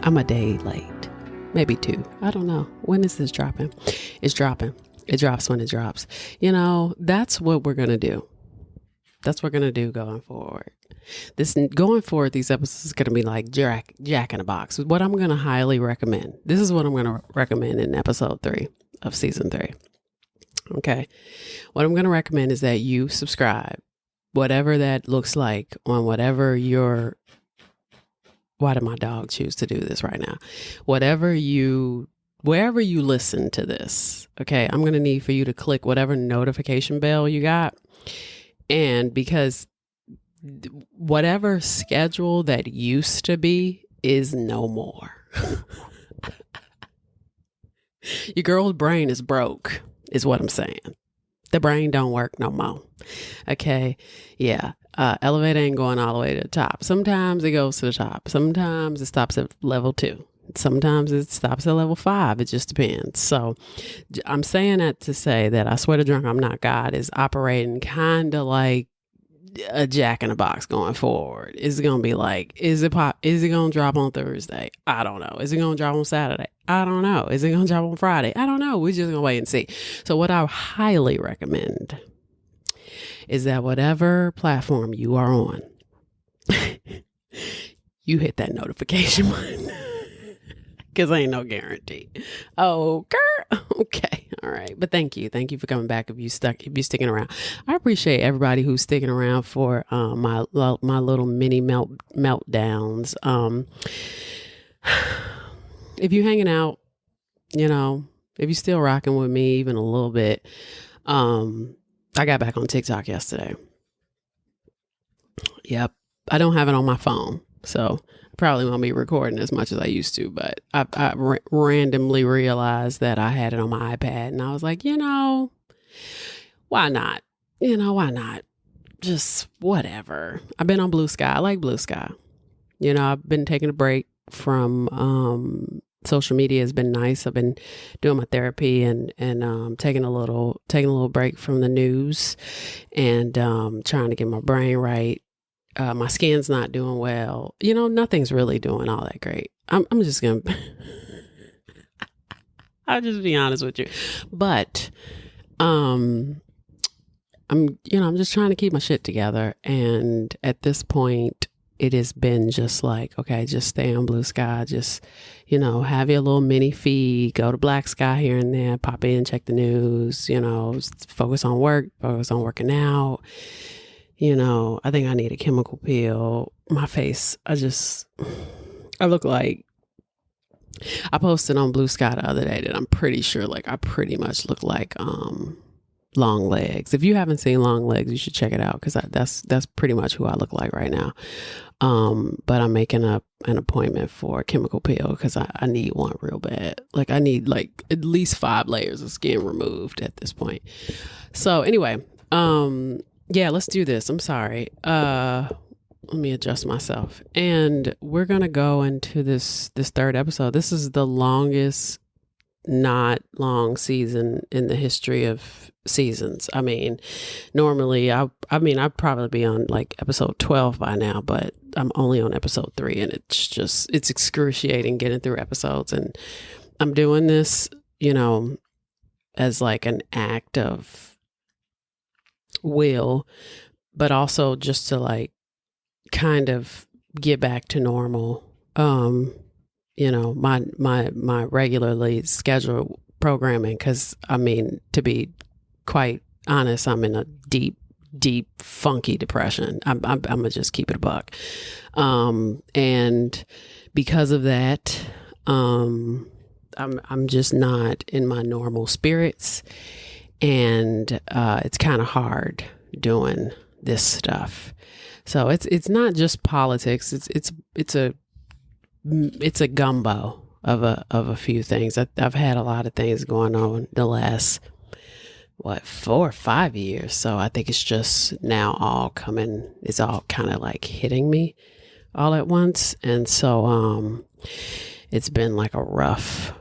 I'm a day late. Maybe 2. I don't know. When is this dropping? It's dropping. It drops when it drops. You know, that's what we're going to do. That's what we're going to do going forward. Going forward, these episodes is going to be like Jack in a Box. What I'm going to highly recommend. This is what I'm going to recommend in episode 3 of season 3. Okay. What I'm going to recommend is that you subscribe, whatever that looks like on whatever your, why did my dog choose to do this right now? Wherever you listen to this, okay, I'm going to need for you to click whatever notification bell you got. And because whatever schedule that used to be is no more. Your girl's brain is broke, is what I'm saying. The brain don't work no more. Okay. Yeah. Elevator ain't going all the way to the top. Sometimes it goes to the top. Sometimes it stops at level 2. Sometimes it stops at level 5. It just depends. So I'm saying that to say that I swear to drunk, I'm not God is operating kind of like a Jack in a Box going forward. Is it going to be like, is it going to drop on Thursday? I don't know. Is it going to drop on Saturday? I don't know. Is it going to drop on Friday? I don't know. We're just going to wait and see. So what I highly recommend is that whatever platform you are on, you hit that notification button. Because ain't no guarantee. Oh, girl. Okay. All right. But thank you. Thank you for coming back if you're sticking around. I appreciate everybody who's sticking around for my little mini meltdowns. If you're hanging out, you know, if you're still rocking with me even a little bit, I got back on TikTok yesterday. Yep. I don't have it on my phone. So probably won't be recording as much as I used to, but I randomly realized that I had it on my iPad and I was like, why not? Why not? Just whatever. I've been on Blue Sky. I like Blue Sky. I've been taking a break from social media. Has been nice. I've been doing my therapy and taking a little break from the news and trying to get my brain right. My skin's not doing well. Nothing's really doing all that great. I'm just going to, I'll just be honest with you. But, I'm just trying to keep my shit together. And at this point, it has been just like, okay, just stay on Blue Sky. Just, have your little mini feed, go to Black Sky here and there, pop in, check the news, focus on work, focus on working out. I think I need a chemical peel. My face, I look like, I posted on Blue Sky the other day that I'm pretty sure, I pretty much look like Long Legs. If you haven't seen Long Legs, you should check it out because that's pretty much who I look like right now. But I'm making up an appointment for a chemical peel because I need one real bad. I need at least 5 layers of skin removed at this point. So anyway, yeah, let's do this. I'm sorry. Let me adjust myself. And we're going to go into this third episode. This is the longest not long season in the history of seasons. I mean, normally I'd probably be on episode 12 by now, but I'm only on episode 3 and it's excruciating getting through episodes. And I'm doing this, as an act of will, but also just to kind of get back to normal. My regularly scheduled programming, because to be quite honest, I'm in a deep funky depression. I'm gonna just keep it a buck. And because of that, I'm just not in my normal spirits. And it's kind of hard doing this stuff. So it's not just politics. It's a gumbo of a few things. I've had a lot of things going on the last 4 or 5 years. So I think it's just now all coming. It's all kind of hitting me all at once. And so it's been like a rough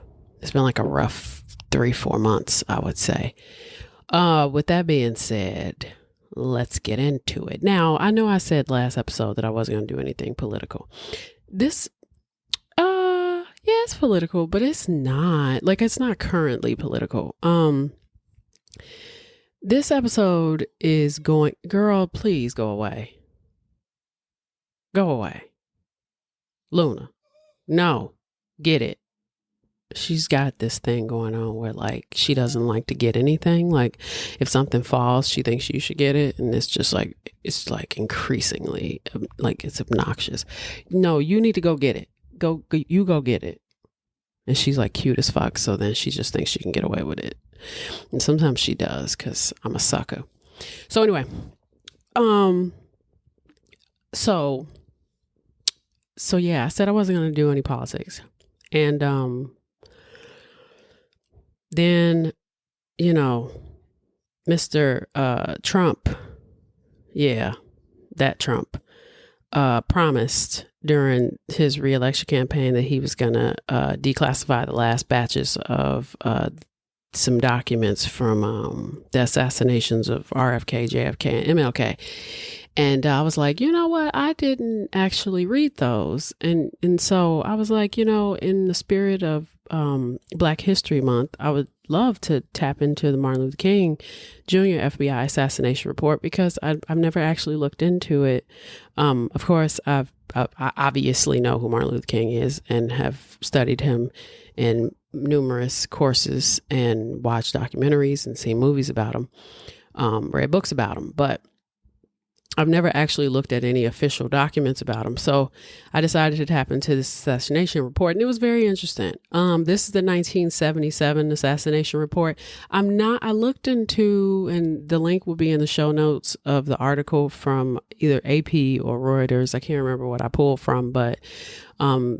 3-4 months, I would say. With that being said, let's get into it. Now, I know I said last episode that I wasn't going to do anything political. This, Yeah, it's political, but it's not like it's not currently political. This episode is going, girl, please go away. Go away. Luna. No. Get it. She's got this thing going on where like she doesn't like to get anything. Like if something falls, she thinks you should get it, and it's like increasingly like it's obnoxious. No, you need to go get it. You go get it. And she's like cute as fuck, so then she just thinks she can get away with it. And sometimes she does, because I'm a sucker. So anyway, so yeah, I said I wasn't going to do any politics. And then, you know, Mr. Trump, yeah, that Trump, promised during his reelection campaign that he was going to declassify the last batches of some documents from the assassinations of RFK, JFK, and MLK. And I was like, you know what? I didn't actually read those. And so I was like, you know, in the spirit of Black History Month, I would love to tap into the Martin Luther King Jr. FBI assassination report, because I've never actually looked into it. Of course, I obviously know who Martin Luther King is and have studied him in numerous courses and watched documentaries and seen movies about him, read books about him, but I've never actually looked at any official documents about him. So I decided to tap into this assassination report, and it was very interesting. This is the 1977 assassination report. I looked into, and the link will be in the show notes of the article from either AP or Reuters. I can't remember what I pulled from, but I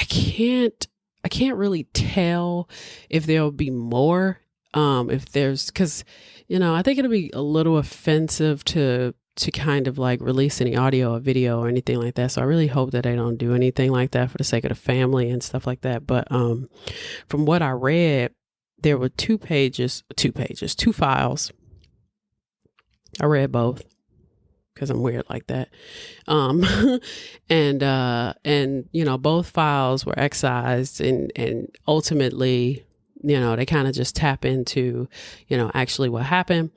can't really tell if there'll be more. Because, you know, I think it'll be a little offensive to kind of like release any audio or video or anything like that. So I really hope that they don't do anything like that for the sake of the family and stuff like that. But from what I read, there were two files. I read both because I'm weird like that. And you know, both files were excised, and ultimately, you know, they kind of just tap into, you know, actually what happened.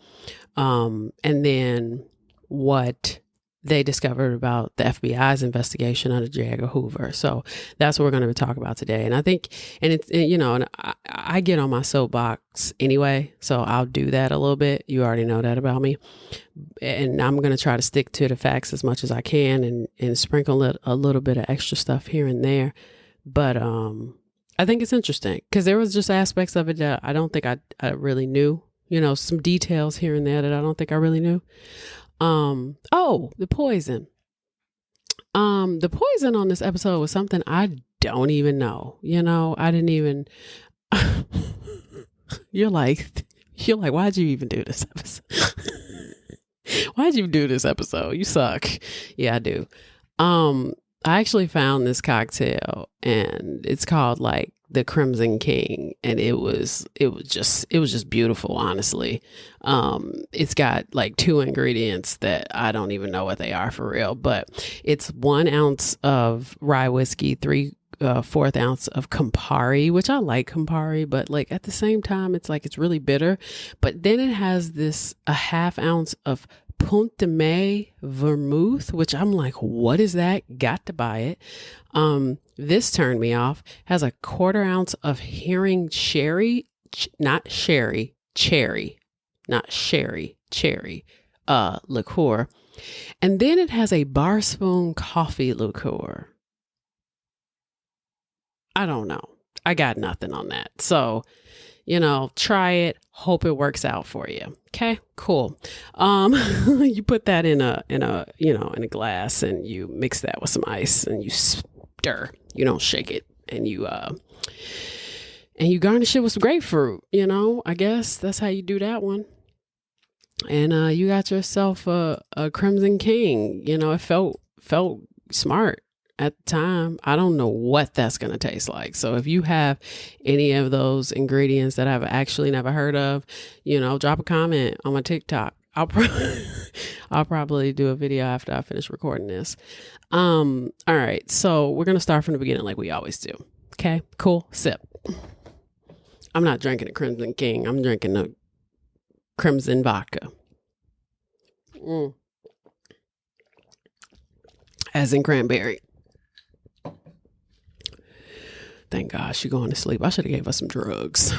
And then what they discovered about the FBI's investigation of J. Edgar Hoover. So that's what we're going to talk about today. And I think, and it's, you know, and I get on my soapbox anyway, so I'll do that a little bit. You already know that about me. And I'm going to try to stick to the facts as much as I can, and sprinkle a little bit of extra stuff here and there. But, I think it's interesting because there was just aspects of it that I don't think I really knew, you know, some details here and there that I don't think I really knew. The poison. The poison on this episode was something I don't even know. You know, I didn't even, you're like, why'd you even do this episode? Why'd you do this episode? You suck. Yeah, I do. I actually found this cocktail, and it's called like the Crimson King, and it was just beautiful, honestly. It's got like 2 ingredients that I don't even know what they are for real, but it's 1 ounce of rye whiskey, 3/4 ounce of Campari, which I like Campari, but like at the same time, it's like, it's really bitter. But then it has a 1/2 ounce of Punt de Mes Vermouth, which I'm like, what is that? Got to buy it. This turned me off. Has a 1/4 ounce of Heering cherry, liqueur. And then it has a barspoon coffee liqueur. I don't know. I got nothing on that. So, you know, try it. Hope it works out for you. Okay, cool. You put that in a glass, and you mix that with some ice, and you stir. You don't shake it, and you garnish it with some grapefruit. You know, I guess that's how you do that one. And you got yourself a Crimson King. You know, it felt smart at the time. I don't know what that's going to taste like. So if you have any of those ingredients that I've actually never heard of, you know, drop a comment on my TikTok I'll probably do a video after I finish recording this. All right. So we're going to start from the beginning like we always do. Okay, cool. Sip. I'm not drinking a Crimson King. I'm drinking a Crimson vodka. As in cranberry. Thank God she's going to sleep. I should have gave her some drugs.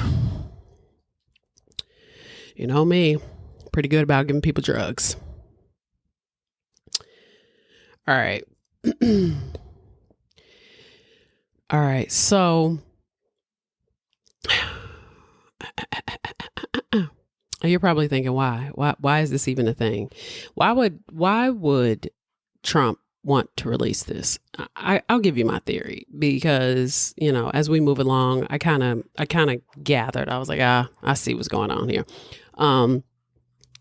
You know me, pretty good about giving people drugs. All right. All right. So you're probably thinking, why is this even a thing? Why would Trump want to release this? I'll give you my theory, because, you know, as we move along, I kind of gathered, I was like, I see what's going on here. And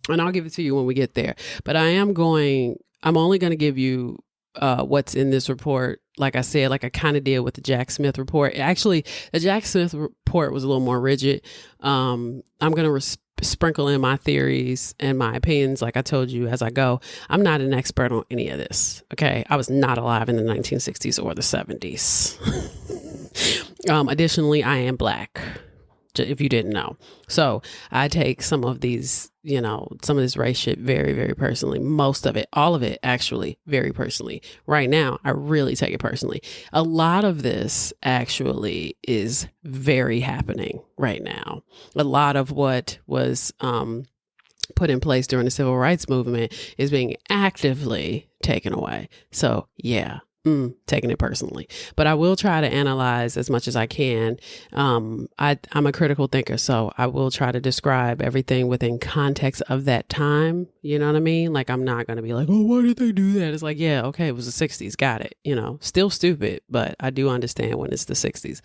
I'll give it to you when we get there, but I'm only going to give you what's in this report. Like I said, like I kind of did with the Jack Smith report. Actually, the Jack Smith report was a little more rigid. I'm going to sprinkle in my theories and my opinions, like I told you, as I go. I'm not an expert on any of this. Okay. I was not alive in the 1960s or the 70s. Additionally, I am Black, if you didn't know. So I take some of these, you know, some of this race shit very, very personally. Most of it, all of it, actually, very personally. Right now, I really take it personally. A lot of this actually is very happening right now. A lot of what was put in place during the civil rights movement is being actively taken away. So yeah. Taking it personally, but I will try to analyze as much as I can. I'm a critical thinker, so I will try to describe everything within context of that time. You know what I mean? Like, I'm not going to be like, oh, why did they do that? It's like, yeah, okay, it was the 60s. Got it. You know, still stupid, but I do understand when it's the 60s.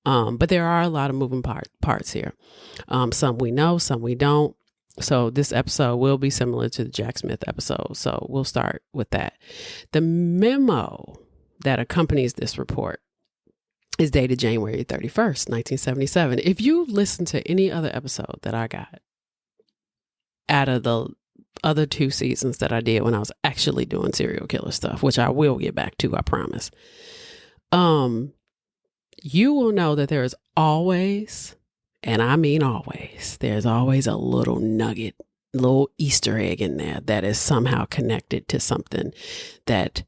But there are a lot of moving parts here. Some we know, some we don't. So this episode will be similar to the Jack Smith episode. So we'll start with that. The memo that accompanies this report is dated January 31st, 1977. If you listen to any other episode that I got out of the other 2 seasons that I did when I was actually doing serial killer stuff, which I will get back to, I promise, you will know that there is always, and I mean always, there's always a little nugget, little Easter egg in there that is somehow connected to something that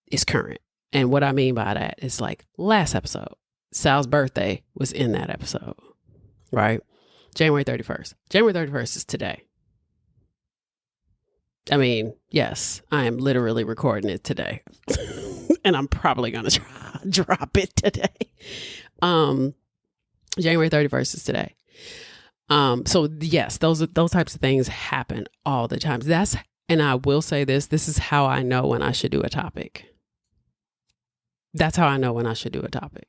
is current. And what I mean by that is, like, last episode, Sal's birthday was in that episode, right? January 31st. January 31st is today. I mean, yes, I am literally recording it today. And I'm probably going to drop it today. January 31st is today. So yes, those types of things happen all the time. And I will say this is how I know when I should do a topic. That's how I know when I should do a topic.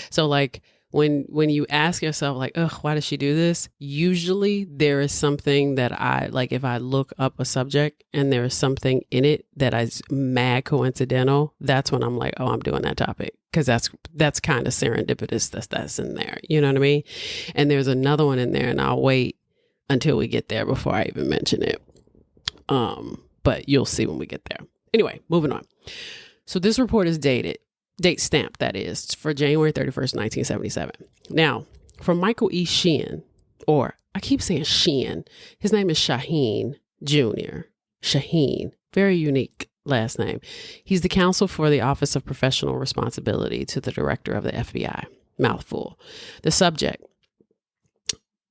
So, like, when you ask yourself, like, ugh, why does she do this? Usually there is something that I, like, if I look up a subject and there is something in it that is mad coincidental, that's when I'm like, oh, I'm doing that topic. Because that's kind of serendipitous that's in there. You know what I mean? And there's another one in there, and I'll wait until we get there before I even mention it. But you'll see when we get there. Anyway, moving on. So this report is date stamped, that is, for January 31st, 1977. Now, from Michael E. Sheehan, or I keep saying Sheehan, his name is Shaheen Jr. Shaheen, very unique last name. He's the counsel for the Office of Professional Responsibility to the Director of the FBI. Mouthful. The subject,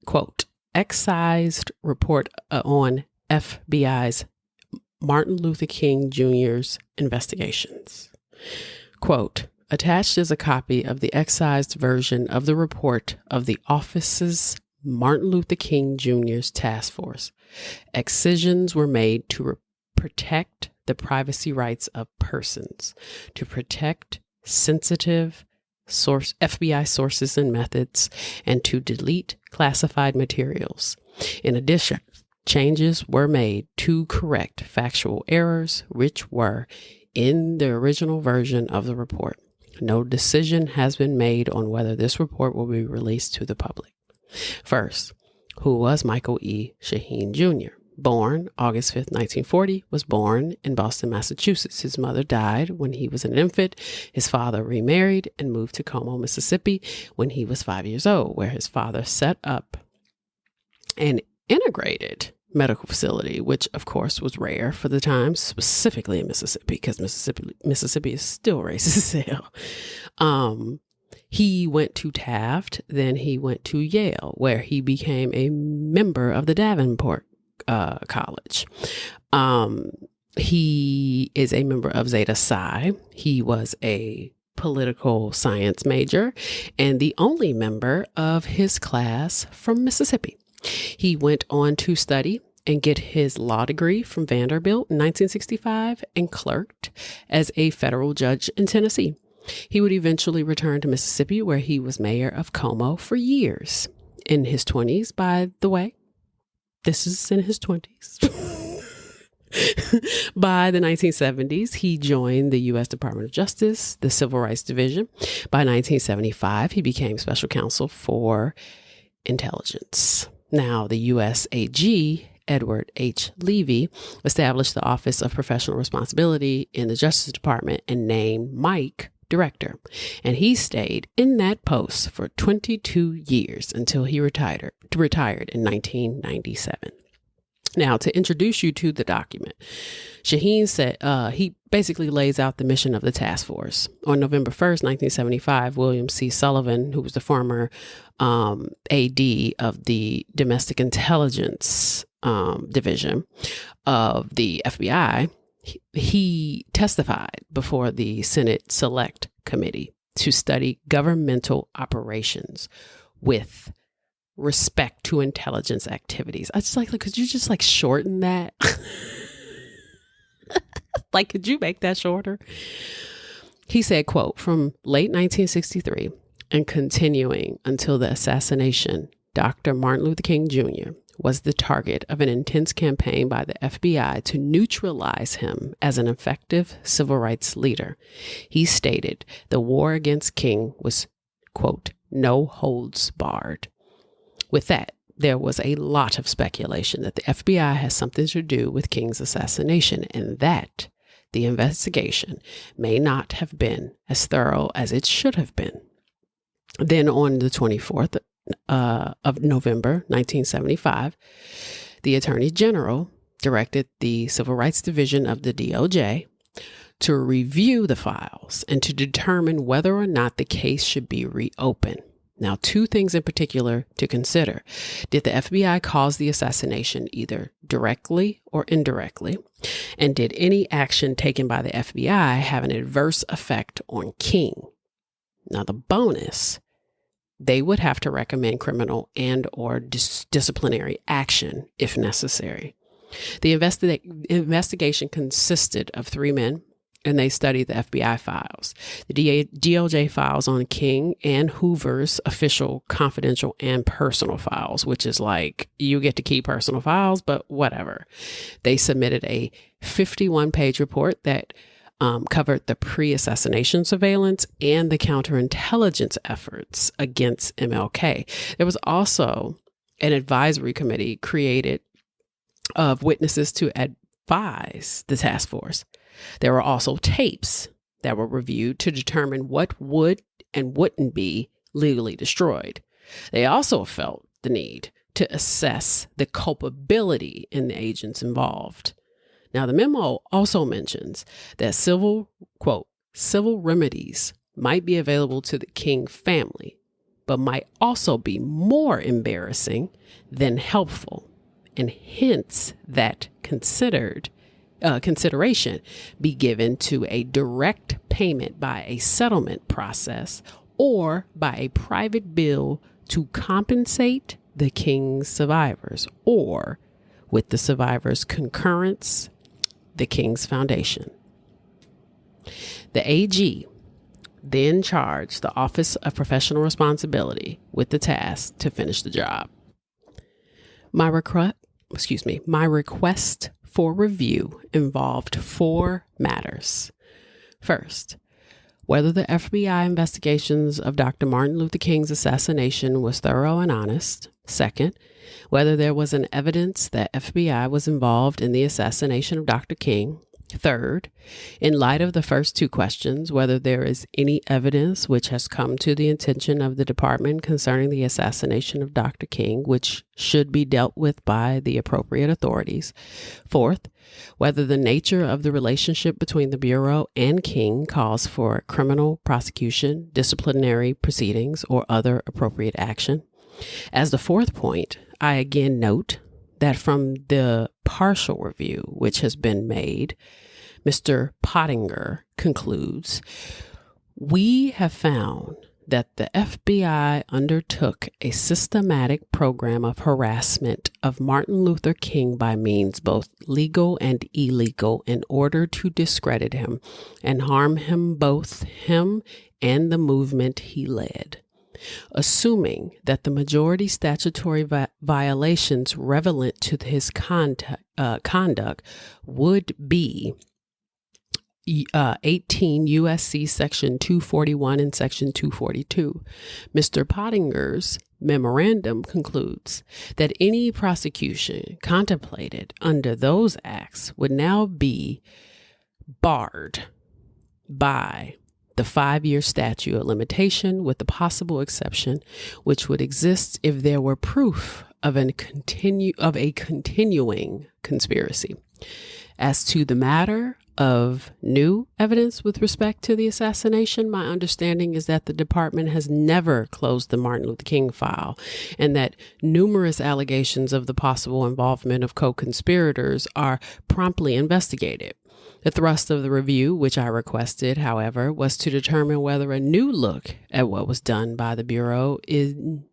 quote, excised report on FBI's Martin Luther King Jr.'s investigations. Quote, attached is a copy of the excised version of the report of the office's Martin Luther King Jr.'s task force. Excisions were made to protect the privacy rights of persons, to protect sensitive FBI sources and methods, and to delete classified materials. In addition, changes were made to correct factual errors, which were in the original version of the report. No decision has been made on whether this report will be released to the public. First, who was Michael E. Shaheen Jr.? born August 5th, 1940, was born in Boston, Massachusetts. His mother died when he was an infant. His father remarried and moved to Como, Mississippi when he was 5 years old, where his father set up an integrated medical facility, which of course was rare for the time, specifically in Mississippi, because Mississippi is still racist as hell. He went to Taft, then he went to Yale, where he became a member of the Davenport College. He is a member of Zeta Psi. He was a political science major and the only member of his class from Mississippi. He went on to study and get his law degree from Vanderbilt in 1965 and clerked as a federal judge in Tennessee. He would eventually return to Mississippi, where he was mayor of Como for years. In his 20s, by the way. This is in his 20s. By the 1970s, he joined the U.S. Department of Justice, the Civil Rights Division. By 1975, he became special counsel for intelligence. Now, the U.S. AG, Edward H. Levy, established the Office of Professional Responsibility in the Justice Department and named Mike director. And he stayed in that post for 22 years until he retired in 1997. Now, to introduce you to the document, Shaheen said he basically lays out the mission of the task force. On November 1st, 1975, William C. Sullivan, who was the former AD of the Domestic Intelligence Division of the FBI, he testified before the Senate Select Committee to study governmental operations with respect to intelligence activities. I just could you just shorten that? Could you make that shorter? He said, quote, from late 1963 and continuing until the assassination, Dr. Martin Luther King Jr. was the target of an intense campaign by the FBI to neutralize him as an effective civil rights leader. He stated the war against King was, quote, no holds barred. With that, there was a lot of speculation that the FBI has something to do with King's assassination and that the investigation may not have been as thorough as it should have been. Then on the 24th of November, 1975, the Attorney General directed the Civil Rights Division of the DOJ to review the files and to determine whether or not the case should be reopened. Now, two things in particular to consider. Did the FBI cause the assassination either directly or indirectly? And did any action taken by the FBI have an adverse effect on King? Now, the bonus, they would have to recommend criminal and or disciplinary action if necessary. The investigation consisted of 3 men, and they studied the FBI files, the DOJ files on King and Hoover's official, confidential, and personal files, which is you get to keep personal files, but whatever. They submitted a 51-page report that covered the pre-assassination surveillance and the counterintelligence efforts against MLK. There was also an advisory committee created of witnesses to advise the task force. There were also tapes that were reviewed to determine what would and wouldn't be legally destroyed. They also felt the need to assess the culpability in the agents involved. Now, the memo also mentions that civil remedies might be available to the King family, but might also be more embarrassing than helpful, and hence that consideration be given to a direct payment by a settlement process or by a private bill to compensate the King's survivors, or with the survivors' concurrence, the King's Foundation. The AG then charged the Office of Professional Responsibility with the task to finish the job. My request for review involved 4 matters. First, whether the FBI investigations of Dr. Martin Luther King's assassination was thorough and honest. Second, whether there was an evidence that FBI was involved in the assassination of Dr. King. Third, in light of the first two questions, whether there is any evidence which has come to the attention of the department concerning the assassination of Dr. King, which should be dealt with by the appropriate authorities. Fourth, whether the nature of the relationship between the Bureau and King calls for criminal prosecution, disciplinary proceedings, or other appropriate action. As the fourth point, I again note that from the partial review which has been made, Mr. Pottinger concludes, we have found that the FBI undertook a systematic program of harassment of Martin Luther King by means both legal and illegal in order to discredit him and harm both him and the movement he led. Assuming that the majority statutory violations relevant to his conduct would be 18 U.S.C. Section 241 and Section 242, Mr. Pottinger's memorandum concludes that any prosecution contemplated under those acts would now be barred by the 5-year statute of limitation, with the possible exception which would exist if there were proof of a continuing conspiracy. As to the matter of new evidence with respect to the assassination, my understanding is that the department has never closed the Martin Luther King file, and that numerous allegations of the possible involvement of co-conspirators are promptly investigated. The thrust of the review, which I requested, however, was to determine whether a new look at what was done by the Bureau in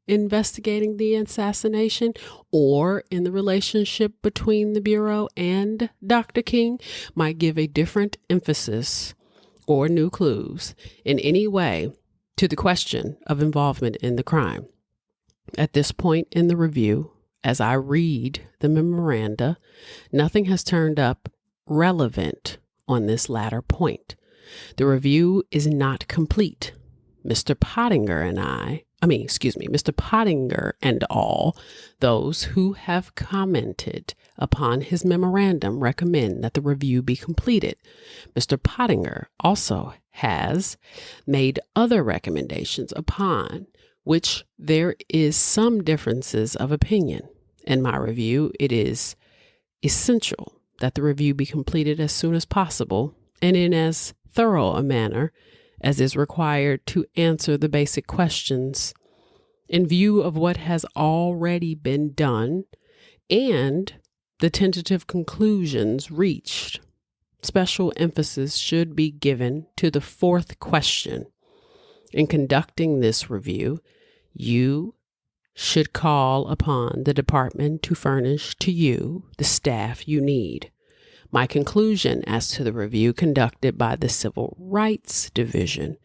investigating the assassination or in the relationship between the Bureau and Dr. King might give a different emphasis or new clues in any way to the question of involvement in the crime. At this point in the review, as I read the memoranda, nothing has turned up relevant on this latter point. The review is not complete. Mr. Pottinger and all those who have commented upon his memorandum recommend that the review be completed. Mr. Pottinger also has made other recommendations upon which there is some differences of opinion. In my review, it is essential that the review be completed as soon as possible and in as thorough a manner as is required to answer the basic questions in view of what has already been done and the tentative conclusions reached. Special emphasis should be given to the fourth question. In conducting this review, you should call upon the department to furnish to you the staff you need. My conclusion as to the review conducted by the Civil Rights Division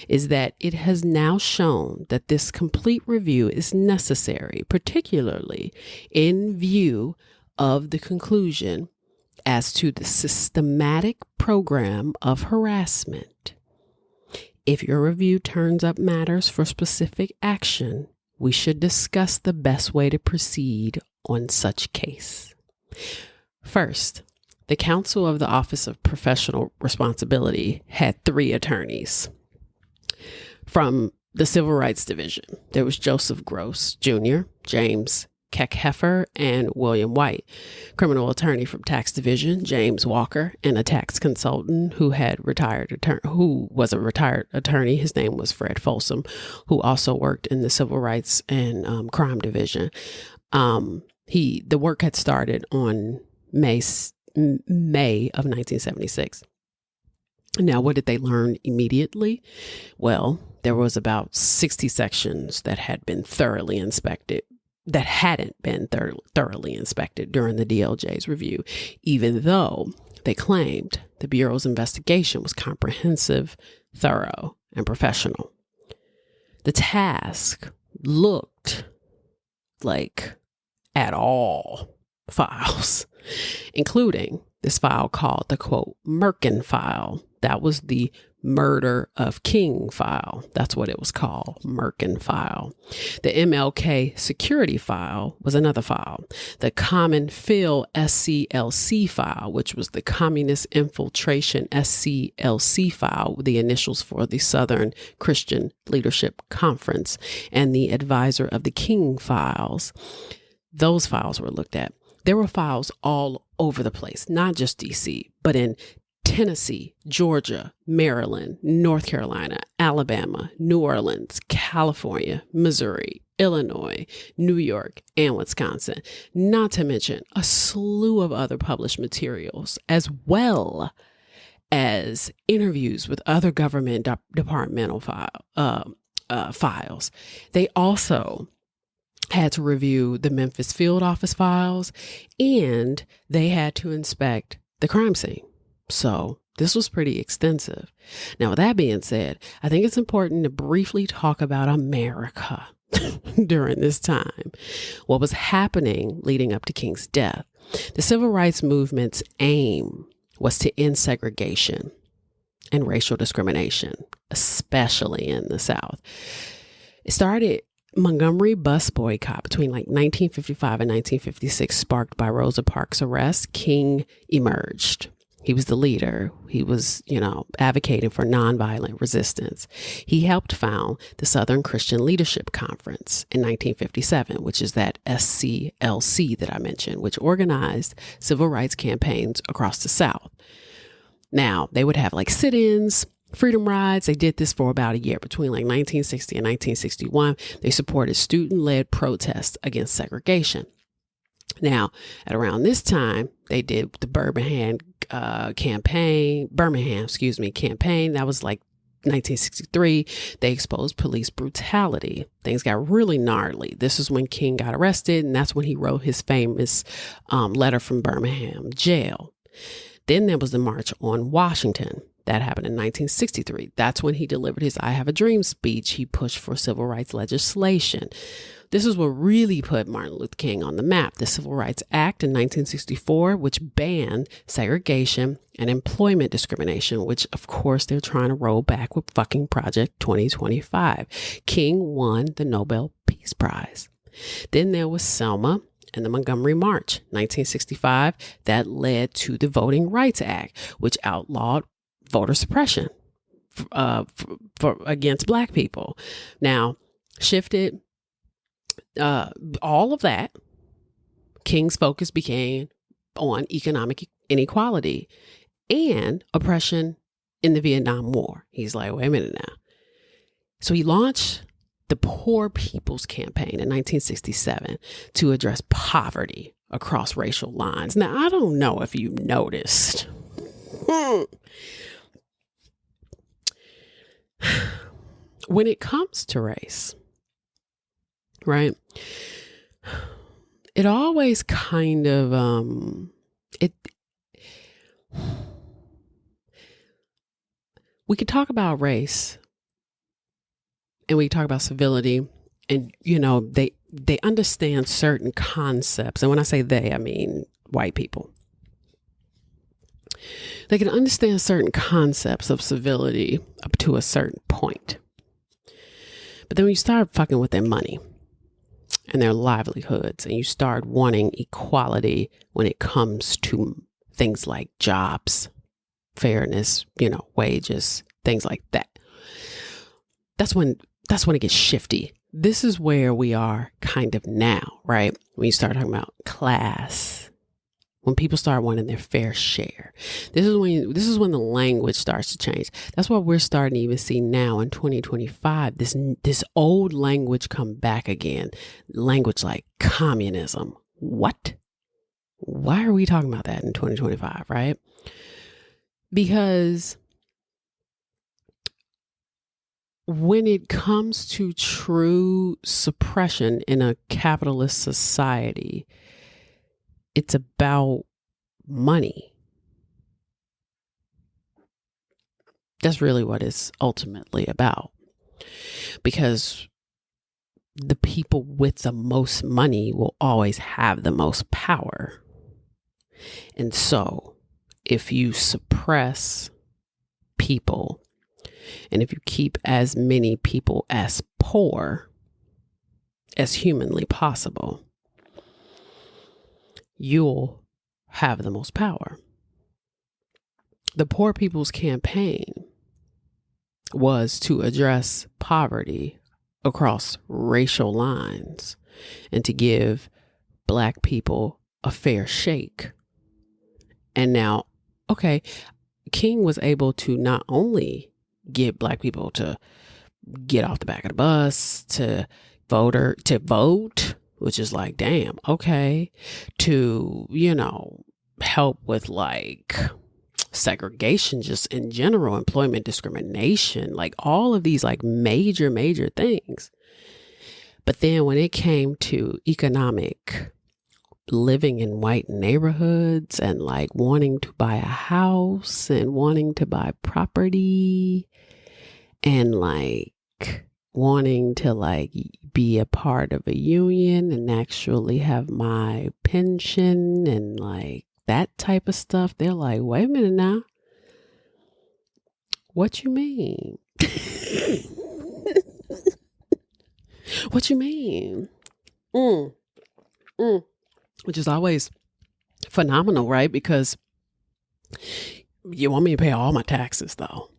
is that it has now shown that this complete review is necessary, particularly in view of the conclusion as to the systematic program of harassment. If your review turns up matters for specific action, we should discuss the best way to proceed on such case. First, the Council of the Office of Professional Responsibility had 3 attorneys. From the Civil Rights Division, there was Joseph Gross Jr., James Keckheffer, and William White. Criminal attorney from Tax Division, James Walker, and a tax consultant who was a retired attorney. His name was Fred Folsom, who also worked in the Civil Rights and Crime Division. The work had started on May of 1976. Now, what did they learn immediately? Well, there was about 60 sections that hadn't been thoroughly inspected during the DLJ's review, even though they claimed the Bureau's investigation was comprehensive, thorough, and professional. The task looked like at all files, including this file called the, quote, Merkin file. That was the Murder of King file. That's what it was called, Merkin file. The MLK security file was another file. The Common Phil SCLC file, which was the Communist Infiltration SCLC file, the initials for the Southern Christian Leadership Conference, and the Advisor of the King files. Those files were looked at. There were files all over the place, not just DC, but in Tennessee, Georgia, Maryland, North Carolina, Alabama, New Orleans, California, Missouri, Illinois, New York, and Wisconsin, not to mention a slew of other published materials, as well as interviews with other government departmental files. They also had to review the Memphis field office files, and they had to inspect the crime scene. So this was pretty extensive. Now, with that being said, I think it's important to briefly talk about America during this time, what was happening leading up to King's death. The civil rights movement's aim was to end segregation and racial discrimination, especially in the South. It started Montgomery bus boycott between 1955 and 1956, sparked by Rosa Parks' arrest. King emerged. He was the leader. He was, advocating for nonviolent resistance. He helped found the Southern Christian Leadership Conference in 1957, which is that SCLC that I mentioned, which organized civil rights campaigns across the South. Now, they would have sit-ins, freedom rides. They did this for about a year. Between 1960 and 1961, they supported student-led protests against segregation. Now, at around this time, they did the Birmingham campaign. That was 1963. They exposed police brutality. Things got really gnarly. This is when King got arrested, and that's when he wrote his famous letter from Birmingham jail. Then there was the March on Washington. That happened in 1963. That's when he delivered his I Have a Dream speech. He pushed for civil rights legislation. This is what really put Martin Luther King on the map. The Civil Rights Act in 1964, which banned segregation and employment discrimination, which of course they're trying to roll back with fucking Project 2025. King won the Nobel Peace Prize. Then there was Selma and the Montgomery March, 1965, that led to the Voting Rights Act, which outlawed voter suppression for against Black people. Now, shifted all of that. King's focus became on economic inequality and oppression in the Vietnam War. He's like, wait a minute now. So he launched the Poor People's Campaign in 1967 to address poverty across racial lines. Now, I don't know if you noticed. When it comes to race, right? It always kind of, we could talk about race and we talk about civility, and, they understand certain concepts. And when I say they, I mean white people. They can understand certain concepts of civility up to a certain point. But then when you start fucking with their money and their livelihoods, and you start wanting equality when it comes to things like jobs, fairness, wages, things like that, that's when it gets shifty. This is where we are kind of now, right? When you start talking about class, when people start wanting their fair share, this is when the language starts to change. That's what we're starting to even see now in 2025. This old language come back again. Language like communism. What? Why are we talking about that in 2025, right? Because when it comes to true suppression in a capitalist society, it's about money. That's really what it's ultimately about. Because the people with the most money will always have the most power. And so if you suppress people And if you keep as many people as poor as humanly possible, you'll have the most power. The Poor People's Campaign was to address poverty across racial lines and to give Black people a fair shake. And now, okay, King was able to not only get Black people to get off the back of the bus, to vote, which is like, damn, okay, to, help with like segregation, just in general, employment discrimination, like all of these like major things. But then when it came to economic living in white neighborhoods and like wanting to buy a house and wanting to buy property and like wanting to like be a part of a union and actually have my pension and like that type of stuff, they're like, wait a minute now. What you mean? What you mean? Which is always phenomenal, right? Because you want me to pay all my taxes, though.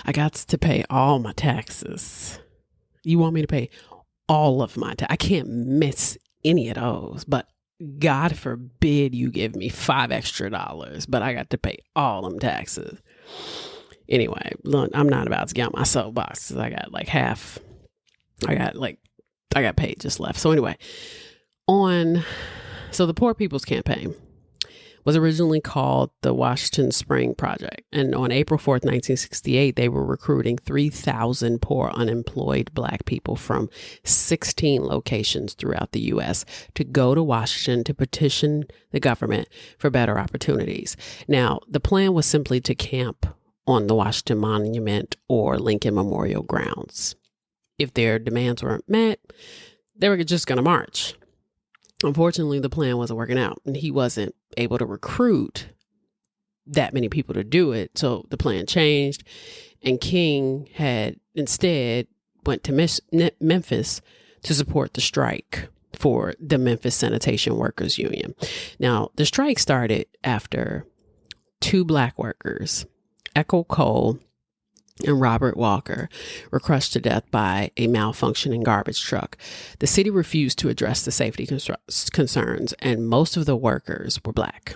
I got to pay all my taxes. You want me to pay all of my taxes. I can't miss any of those, but God forbid you give me $5 extra, but I got to pay all them taxes. Anyway, look, I'm not about to get on my soapbox. I got like half. I got pages left. So anyway, so the Poor People's Campaign was originally called the Washington Spring Project. And on April 4th, 1968, they were recruiting 3,000 poor unemployed Black people from 16 locations throughout the U.S. to go to Washington to petition the government for better opportunities. Now, the plan was simply to camp on the Washington Monument or Lincoln Memorial grounds. If their demands weren't met, they were just going to march. Unfortunately, the plan wasn't working out, and he wasn't able to recruit that many people to do it. So the plan changed, and King had instead went to Memphis to support the strike for the Memphis Sanitation Workers Union. Now, the strike started after 2 Black workers, Echo Cole and Robert Walker, were crushed to death by a malfunctioning garbage truck. The city refused to address the safety concerns, and most of the workers were Black.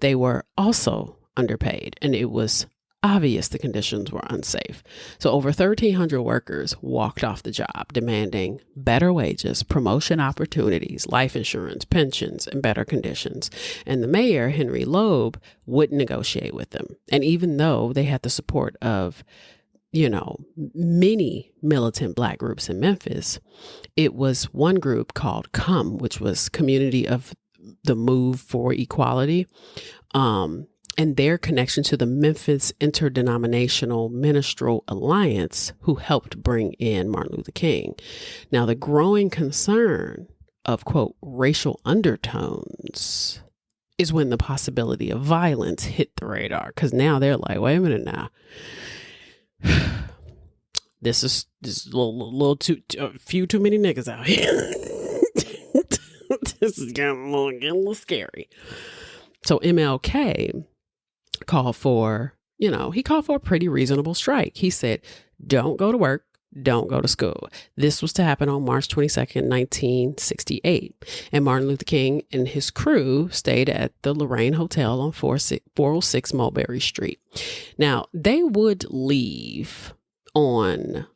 They were also underpaid, and it was obvious the conditions were unsafe. So over 1,300 workers walked off the job, demanding better wages, promotion opportunities, life insurance, pensions, and better conditions. And the mayor, Henry Loeb, wouldn't negotiate with them. And even though they had the support of, many militant Black groups in Memphis, it was one group called COME, which was Community of the Move for Equality, and their connection to the Memphis Interdenominational Ministerial Alliance, who helped bring in Martin Luther King. Now, the growing concern of, quote, racial undertones is when the possibility of violence hit the radar. Because now they're like, wait a minute now. This is a few too many niggas out here. This is getting a little scary. So MLK called for a pretty reasonable strike. He said, don't go to work, don't go to school. This was to happen on March 22nd, 1968. And Martin Luther King and his crew stayed at the Lorraine Hotel on 406 Mulberry Street. Now, they would leave on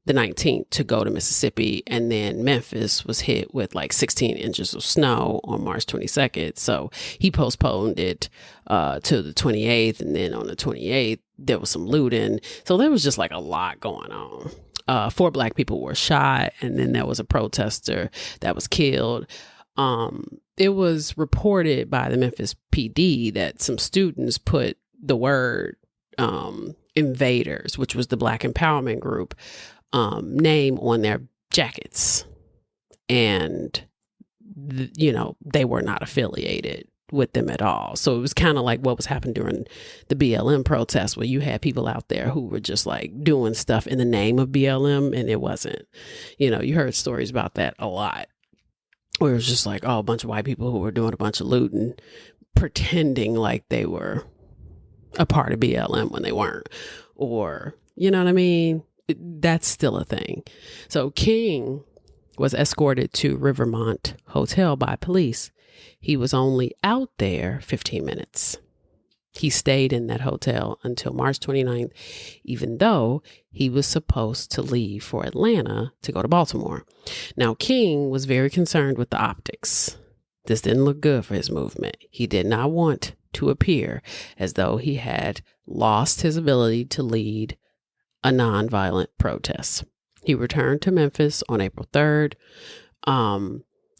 the 19th to go to Mississippi, and then Memphis was hit with like 16 inches of snow on March 22nd. So he postponed it to the 28th, and then on the 28th, there was some looting. So there was just like a lot going on. 4 Black people were shot, and then there was a protester that was killed. It was reported by the Memphis PD that some students put the word invaders, which was the Black empowerment group, name on their jackets, and they were not affiliated with them at all. So it was kind of like what was happening during the BLM protests, where you had people out there who were just like doing stuff in the name of BLM, and it wasn't, you heard stories about that a lot, where it was just like, oh, a bunch of white people who were doing a bunch of looting, pretending like they were a part of BLM when they weren't, or, you know what I mean? That's still a thing. So King was escorted to Rivermont Hotel by police. He was only out there 15 minutes. He stayed in that hotel until March 29th, even though he was supposed to leave for Atlanta to go to Baltimore. Now, King was very concerned with the optics. This didn't look good for his movement. He did not want to appear as though he had lost his ability to lead a nonviolent protest. He returned to Memphis on April 3rd.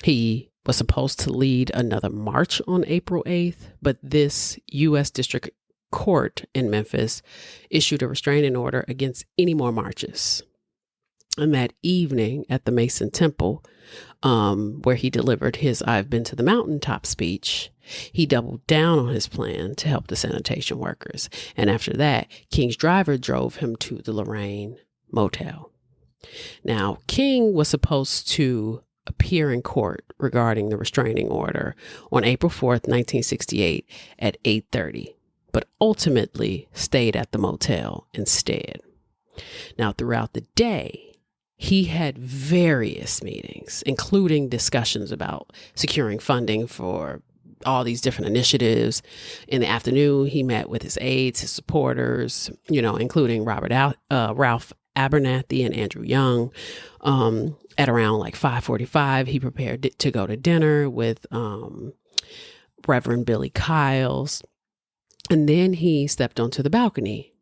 He was supposed to lead another march on April 8th, but this U.S. District Court in Memphis issued a restraining order against any more marches. And that evening at the Mason Temple, where he delivered his I've Been to the Mountaintop speech, he doubled down on his plan to help the sanitation workers. And after that, King's driver drove him to the Lorraine Motel. Now, King was supposed to appear in court regarding the restraining order on April 4th, 1968 at 8:30, but ultimately stayed at the motel instead. Now, throughout the day, he had various meetings, including discussions about securing funding for all these different initiatives. In the afternoon, he met with his aides, his supporters, including Ralph Abernathy and Andrew Young. At around like 5:45, he prepared to go to dinner with Reverend Billy Kyles. And then he stepped onto the balcony.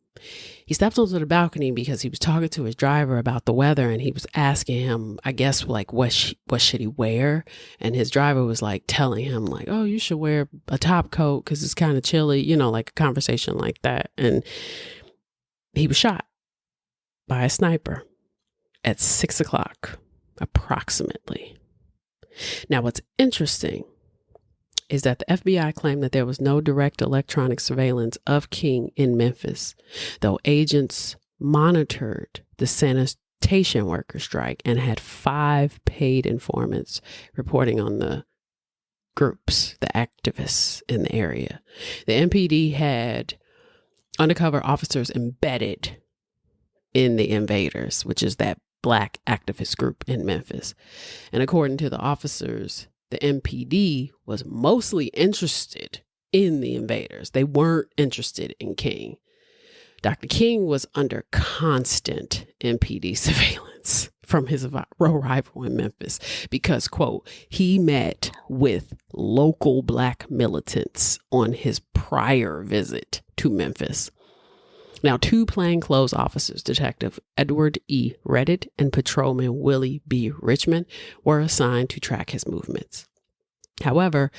He stepped onto the balcony because he was talking to his driver about the weather, and he was asking him, I guess, like, what should he wear? And his driver was like telling him like, oh, you should wear a top coat because it's kind of chilly, like a conversation like that. And he was shot by a sniper at 6:00 approximately. Now, what's interesting is that the FBI claimed that there was no direct electronic surveillance of King in Memphis, though agents monitored the sanitation worker strike and had 5 paid informants reporting on the groups, the activists in the area. The MPD had undercover officers embedded in the Invaders, which is that Black activist group in Memphis. And according to the officers, the MPD was mostly interested in the Invaders. They weren't interested in King. Dr. King was under constant MPD surveillance from his arrival in Memphis because, quote, he met with local Black militants on his prior visit to Memphis. Now, 2 plainclothes officers, Detective Edward E. Reddit and Patrolman Willie B. Richmond, were assigned to track his movements. However,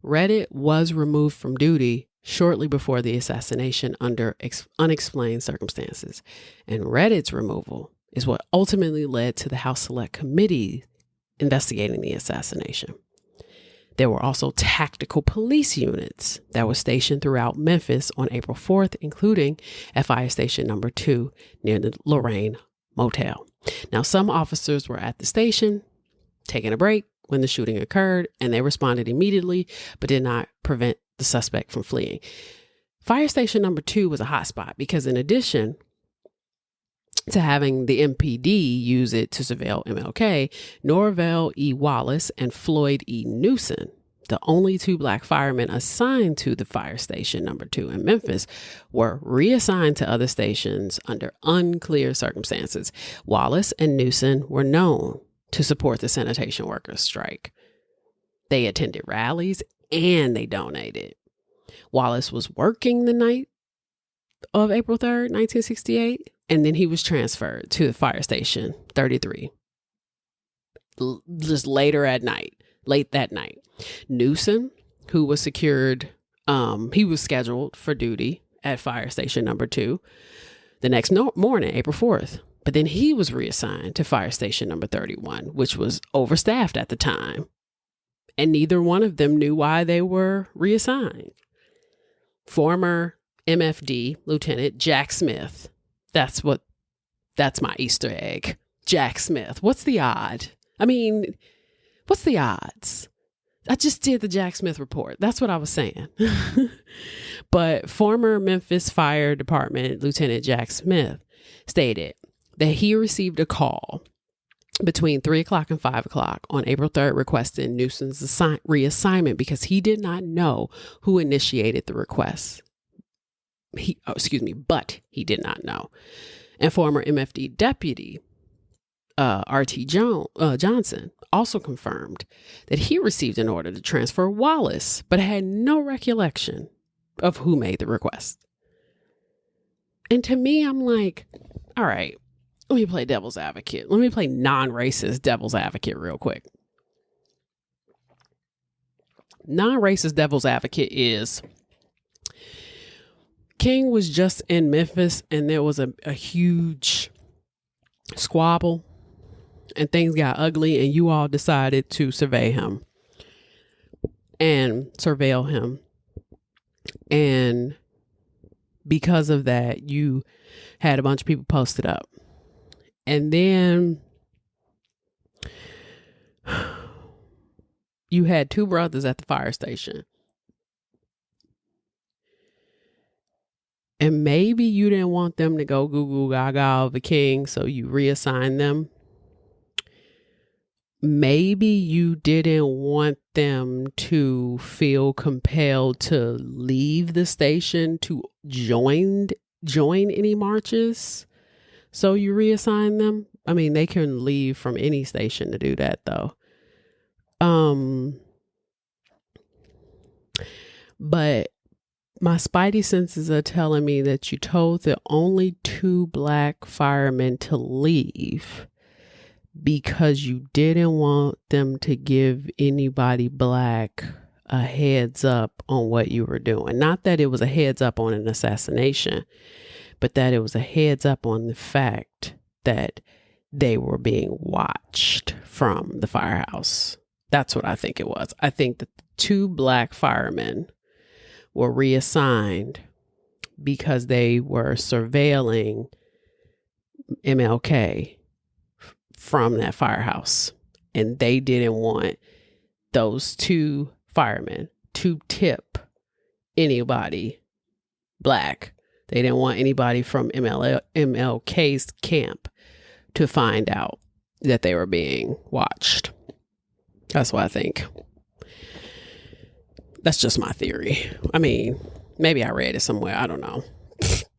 Reddit was removed from duty shortly before the assassination under unexplained circumstances. And Reddit's removal is what ultimately led to the House Select Committee investigating the assassination. There were also tactical police units that were stationed throughout Memphis on April 4th, including at Fire Station Number 2 near the Lorraine Motel. Now, some officers were at the station taking a break when the shooting occurred, and they responded immediately, but did not prevent the suspect from fleeing. Fire Station Number 2 was a hotspot because in addition to having the MPD use it to surveil MLK, Norvell E. Wallace and Floyd E. Newsom, the only 2 Black firemen assigned to the Fire Station Number 2 in Memphis, were reassigned to other stations under unclear circumstances. Wallace and Newsom were known to support the sanitation workers' strike. They attended rallies and they donated. Wallace was working the night of April 3rd, 1968, and then he was transferred to Fire Station 33 just late that night. Newsom, who was secured, he was scheduled for duty at Fire Station Number 2 the next morning, April 4th. But then he was reassigned to Fire Station Number 31, which was overstaffed at the time. and neither one of them knew why they were reassigned. Former MFD Lieutenant Jack Smith. That's my Easter egg. Jack Smith. What's the odds? I just did the Jack Smith report. That's what I was saying. But former Memphis Fire Department Lieutenant Jack Smith stated that he received a call between 3 o'clock and 5 o'clock on April 3rd requesting Newsom's reassignment because he did not know who initiated the request. But he did not know. And former MFD deputy R.T. Johnson also confirmed that he received an order to transfer Wallace, but had no recollection of who made the request. And to me, I'm like, all right, let me play devil's advocate. Let me play non-racist devil's advocate real quick. Non-racist devil's advocate is King was just in Memphis and there was a huge squabble and things got ugly and you all decided to surveil him. And because of that, you had a bunch of people posted up. And then you had two brothers at the fire station. And maybe you didn't want them to go goo goo gaga over King, so you reassigned them. Maybe you didn't want them to feel compelled to leave the station to join any marches, so you reassign them. I mean, they can leave from any station to do that, though. But my spidey senses are telling me that you told the only two black firemen to leave because you didn't want them to give anybody black a heads up on what you were doing. Not that it was a heads up on an assassination, but that it was a heads up on the fact that they were being watched from the firehouse. That's what I think it was. I think that the two black firemen were reassigned because they were surveilling MLK from that firehouse. And they didn't want those two firemen to tip anybody black. They didn't want anybody from MLK's camp to find out that they were being watched. That's what I think. That's just my theory. I mean, maybe I read it somewhere. I don't know.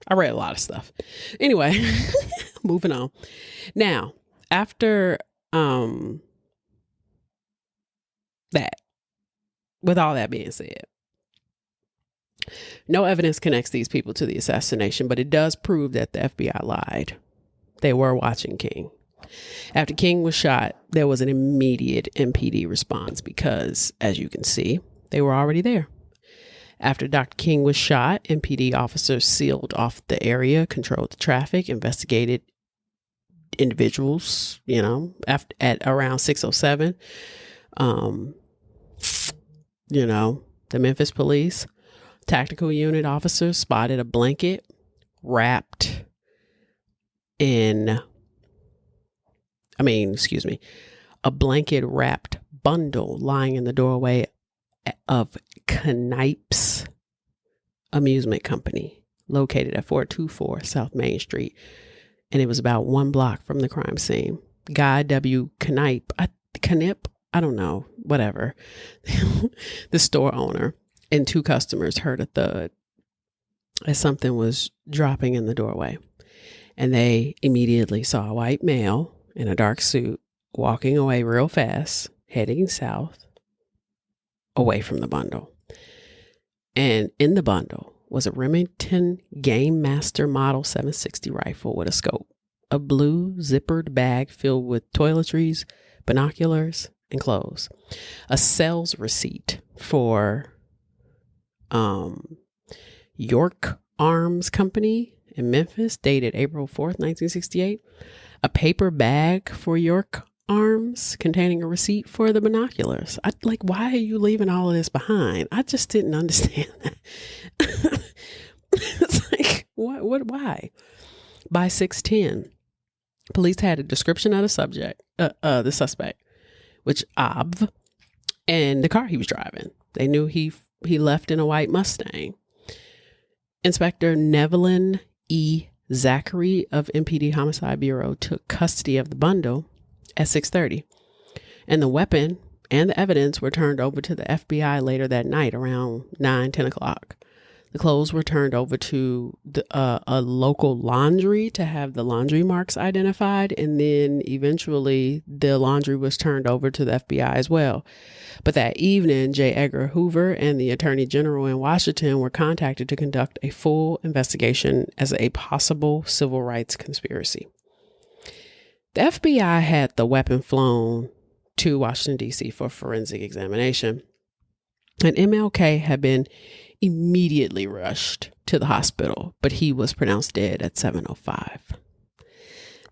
I read a lot of stuff. Anyway, moving on. Now, after that, with all that being said, no evidence connects these people to the assassination, but it does prove that the FBI lied. They were watching King. After King was shot, there was an immediate MPD response because, as you can see, they were already there. After Dr. King was shot, MPD officers sealed off the area, controlled the traffic, investigated individuals, at around 6:07. The Memphis police tactical unit officers spotted a blanket wrapped a blanket wrapped bundle lying in the doorway of Knipes Amusement Company, located at 424 South Main Street. And it was about 1 block from the crime scene. Guy W. Knip, I don't know, whatever. The store owner and 2 customers heard a thud as something was dropping in the doorway. And they immediately saw a white male in a dark suit walking away real fast, heading south, away from the bundle. And in the bundle was a Remington Game Master Model 760 rifle with a scope, a blue zippered bag filled with toiletries, binoculars, and clothes, a sales receipt for York Arms Company in Memphis, dated April 4th, 1968, a paper bag for York arms containing a receipt for the binoculars. Why are you leaving all of this behind? I just didn't understand that. It's like, why? By 6:10, police had a description of the suspect, which and the car he was driving. They knew he left in a white Mustang. Inspector Nevelyn E. Zachary of MPD Homicide Bureau took custody of the bundle at 6:30, and the weapon and the evidence were turned over to the FBI later that night around 9-10 o'clock. The clothes were turned over to a local laundry to have the laundry marks identified, and then eventually the laundry was turned over to the FBI as well. But that evening, J. Edgar Hoover and the Attorney General in Washington were contacted to conduct a full investigation as a possible civil rights conspiracy. The FBI had the weapon flown to Washington, D.C. for forensic examination, and MLK had been immediately rushed to the hospital, but he was pronounced dead at 7:05.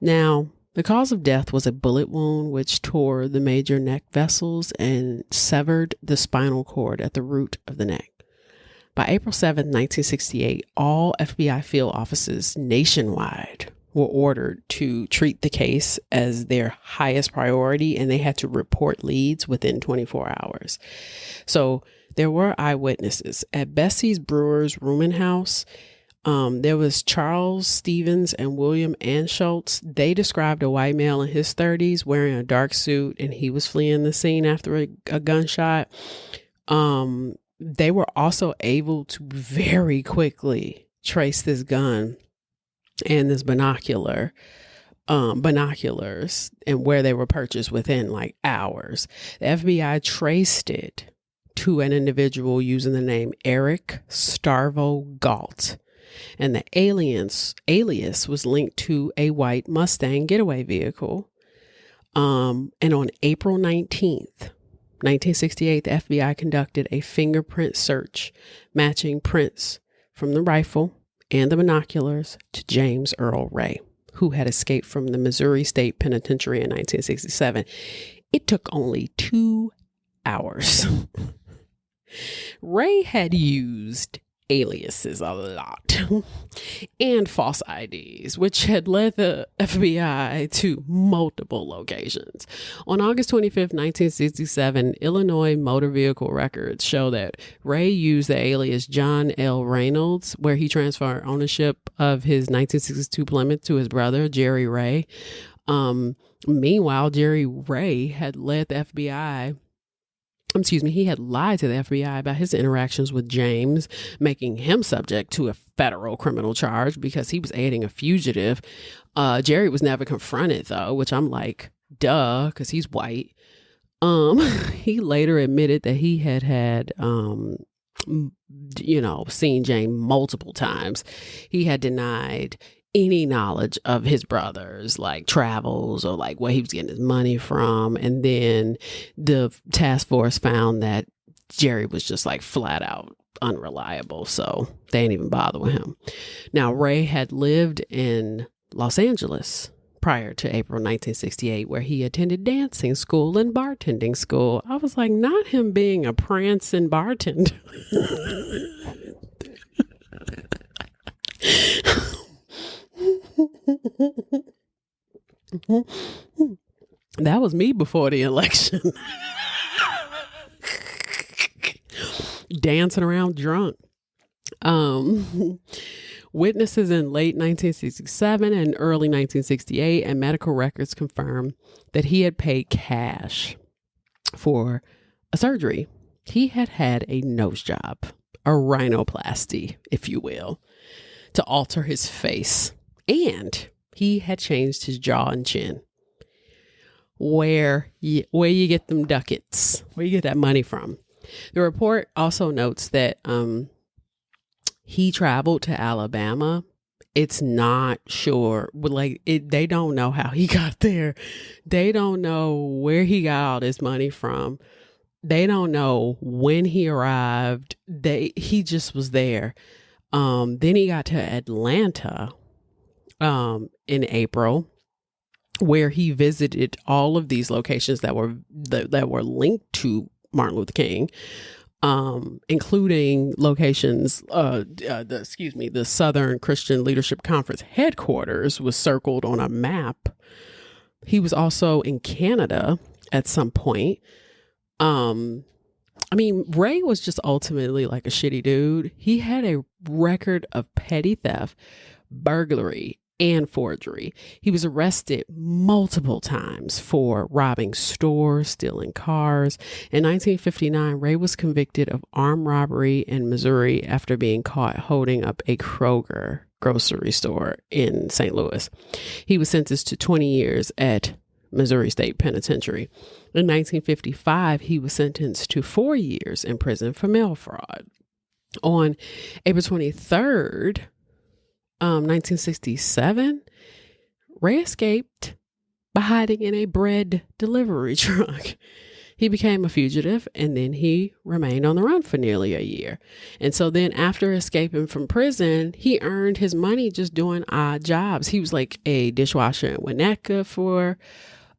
Now, the cause of death was a bullet wound which tore the major neck vessels and severed the spinal cord at the root of the neck. By April 7, 1968, all FBI field offices nationwide were ordered to treat the case as their highest priority, and they had to report leads within 24 hours. So there were eyewitnesses. At Bessie's Brewer's rooming house, there was Charles Stevens and William Anschultz. They described a white male in his 30s wearing a dark suit, and he was fleeing the scene after a gunshot. They were also able to very quickly trace this gun and this binoculars and where they were purchased within hours. The FBI traced it to an individual using the name Eric Starvo Galt, and the alias was linked to a white Mustang getaway vehicle. And on April 19th, 1968, the FBI conducted a fingerprint search matching prints from the rifle and the binoculars to James Earl Ray, who had escaped from the Missouri State Penitentiary in 1967. It took only 2 hours. Ray had used aliases a lot and false IDs, which had led the FBI to multiple locations. On August 25th, 1967, Illinois motor vehicle records show that Ray used the alias John L. Reynolds, where he transferred ownership of his 1962 Plymouth to his brother, Jerry Ray. Meanwhile, Jerry Ray had led the FBI he had lied to the FBI about his interactions with James, making him subject to a federal criminal charge because he was aiding a fugitive. Jerry was never confronted, though, which I'm like, duh, because he's white. He later admitted that he had seen James multiple times. He had denied any knowledge of his brother's travels or where he was getting his money from. And then the task force found that Jerry was just flat out unreliable. So they didn't even bother with him. Now, Ray had lived in Los Angeles prior to April 1968, where he attended dancing school and bartending school. I was like, not him being a prancing bartender. That was me before the election. Dancing around drunk. Witnesses in late 1967 and early 1968 and medical records confirmed that he had paid cash for a surgery. He had had a nose job, a rhinoplasty, if you will, to alter his face. And he had changed his jaw and chin. Where you get them ducats? Where you get that money from? The report also notes that he traveled to Alabama. It's not sure. They don't know how he got there. They don't know where he got all this money from. They don't know when he arrived. He just was there. Then he got to Atlanta in April, where he visited all of these locations that were linked to Martin Luther King, including locations. The Southern Christian Leadership Conference headquarters was circled on a map. He was also in Canada at some point. Ray was just ultimately like a shitty dude. He had a record of petty theft, burglary, and forgery. He was arrested multiple times for robbing stores, stealing cars. In 1959, Ray was convicted of armed robbery in Missouri after being caught holding up a Kroger grocery store in St. Louis. He was sentenced to 20 years at Missouri State Penitentiary. In 1955, he was sentenced to 4 years in prison for mail fraud. On April 23rd, 1967, Ray escaped by hiding in a bread delivery truck. He became a fugitive, and then he remained on the run for nearly a year. And so then after escaping from prison, he earned his money just doing odd jobs. He was like a dishwasher in Winnetka for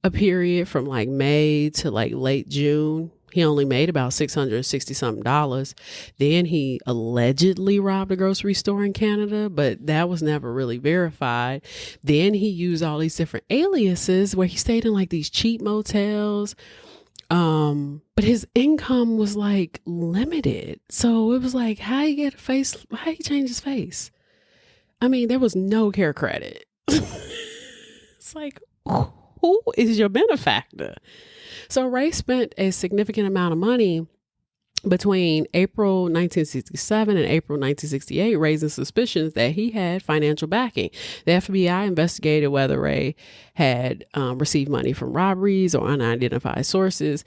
a period from like May to like late June. He only made about $660 something. Then he allegedly robbed a grocery store in Canada, but that was never really verified. Then he used all these different aliases where he stayed in like these cheap motels. But his income was like limited. So it was like, how you change his face? I mean, there was no care credit. It's like, who is your benefactor? So Ray spent a significant amount of money between April 1967 and April 1968, raising suspicions that he had financial backing. The FBI investigated whether Ray had received money from robberies or unidentified sources.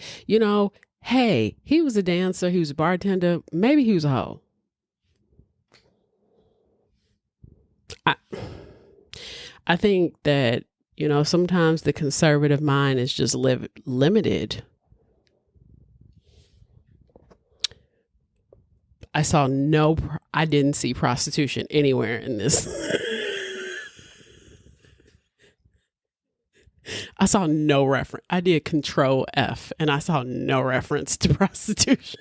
Hey, he was a dancer, he was a bartender, maybe he was a hoe. I think that, sometimes the conservative mind is just limited. I didn't see prostitution anywhere in this. I saw no reference. I did Control F and I saw no reference to prostitution.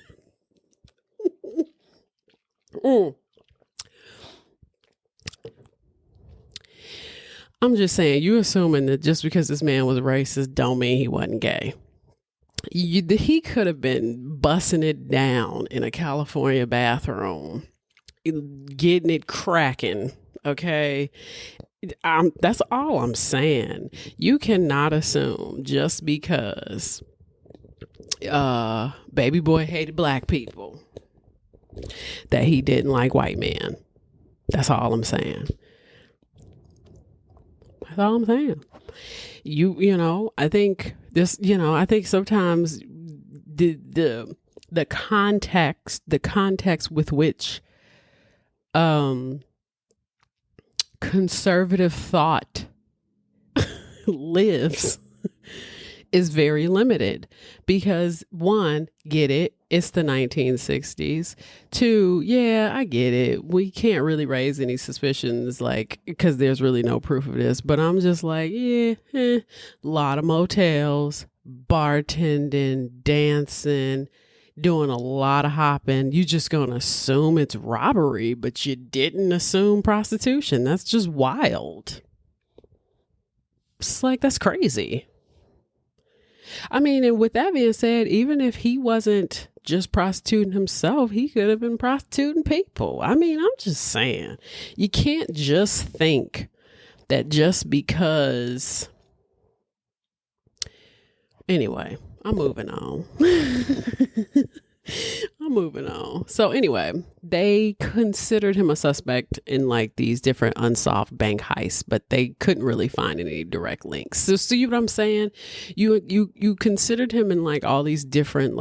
I'm just saying, you assuming that just because this man was racist don't mean he wasn't gay. He could have been busting it down in a California bathroom, getting it cracking. Okay. That's all I'm saying. You cannot assume just because baby boy hated black people that he didn't like white men. That's all I'm saying. That's all I'm saying. I think this, I think sometimes the context with which conservative thought lives is very limited because one, get it, it's the 1960s. Two, yeah, I get it. We can't really raise any suspicions because there's really no proof of this, but I'm just like, a lot of motels, bartending, dancing, doing a lot of hopping. You just gonna assume it's robbery, but you didn't assume prostitution. That's just wild. It's like, that's crazy. I mean, and with that being said, even if he wasn't just prostituting himself, he could have been prostituting people. I mean, I'm just saying, you can't just think that just because. Anyway, I'm moving on. So anyway, they considered him a suspect in these different unsolved bank heists, but they couldn't really find any direct links. So see what I'm saying? You considered him in all these different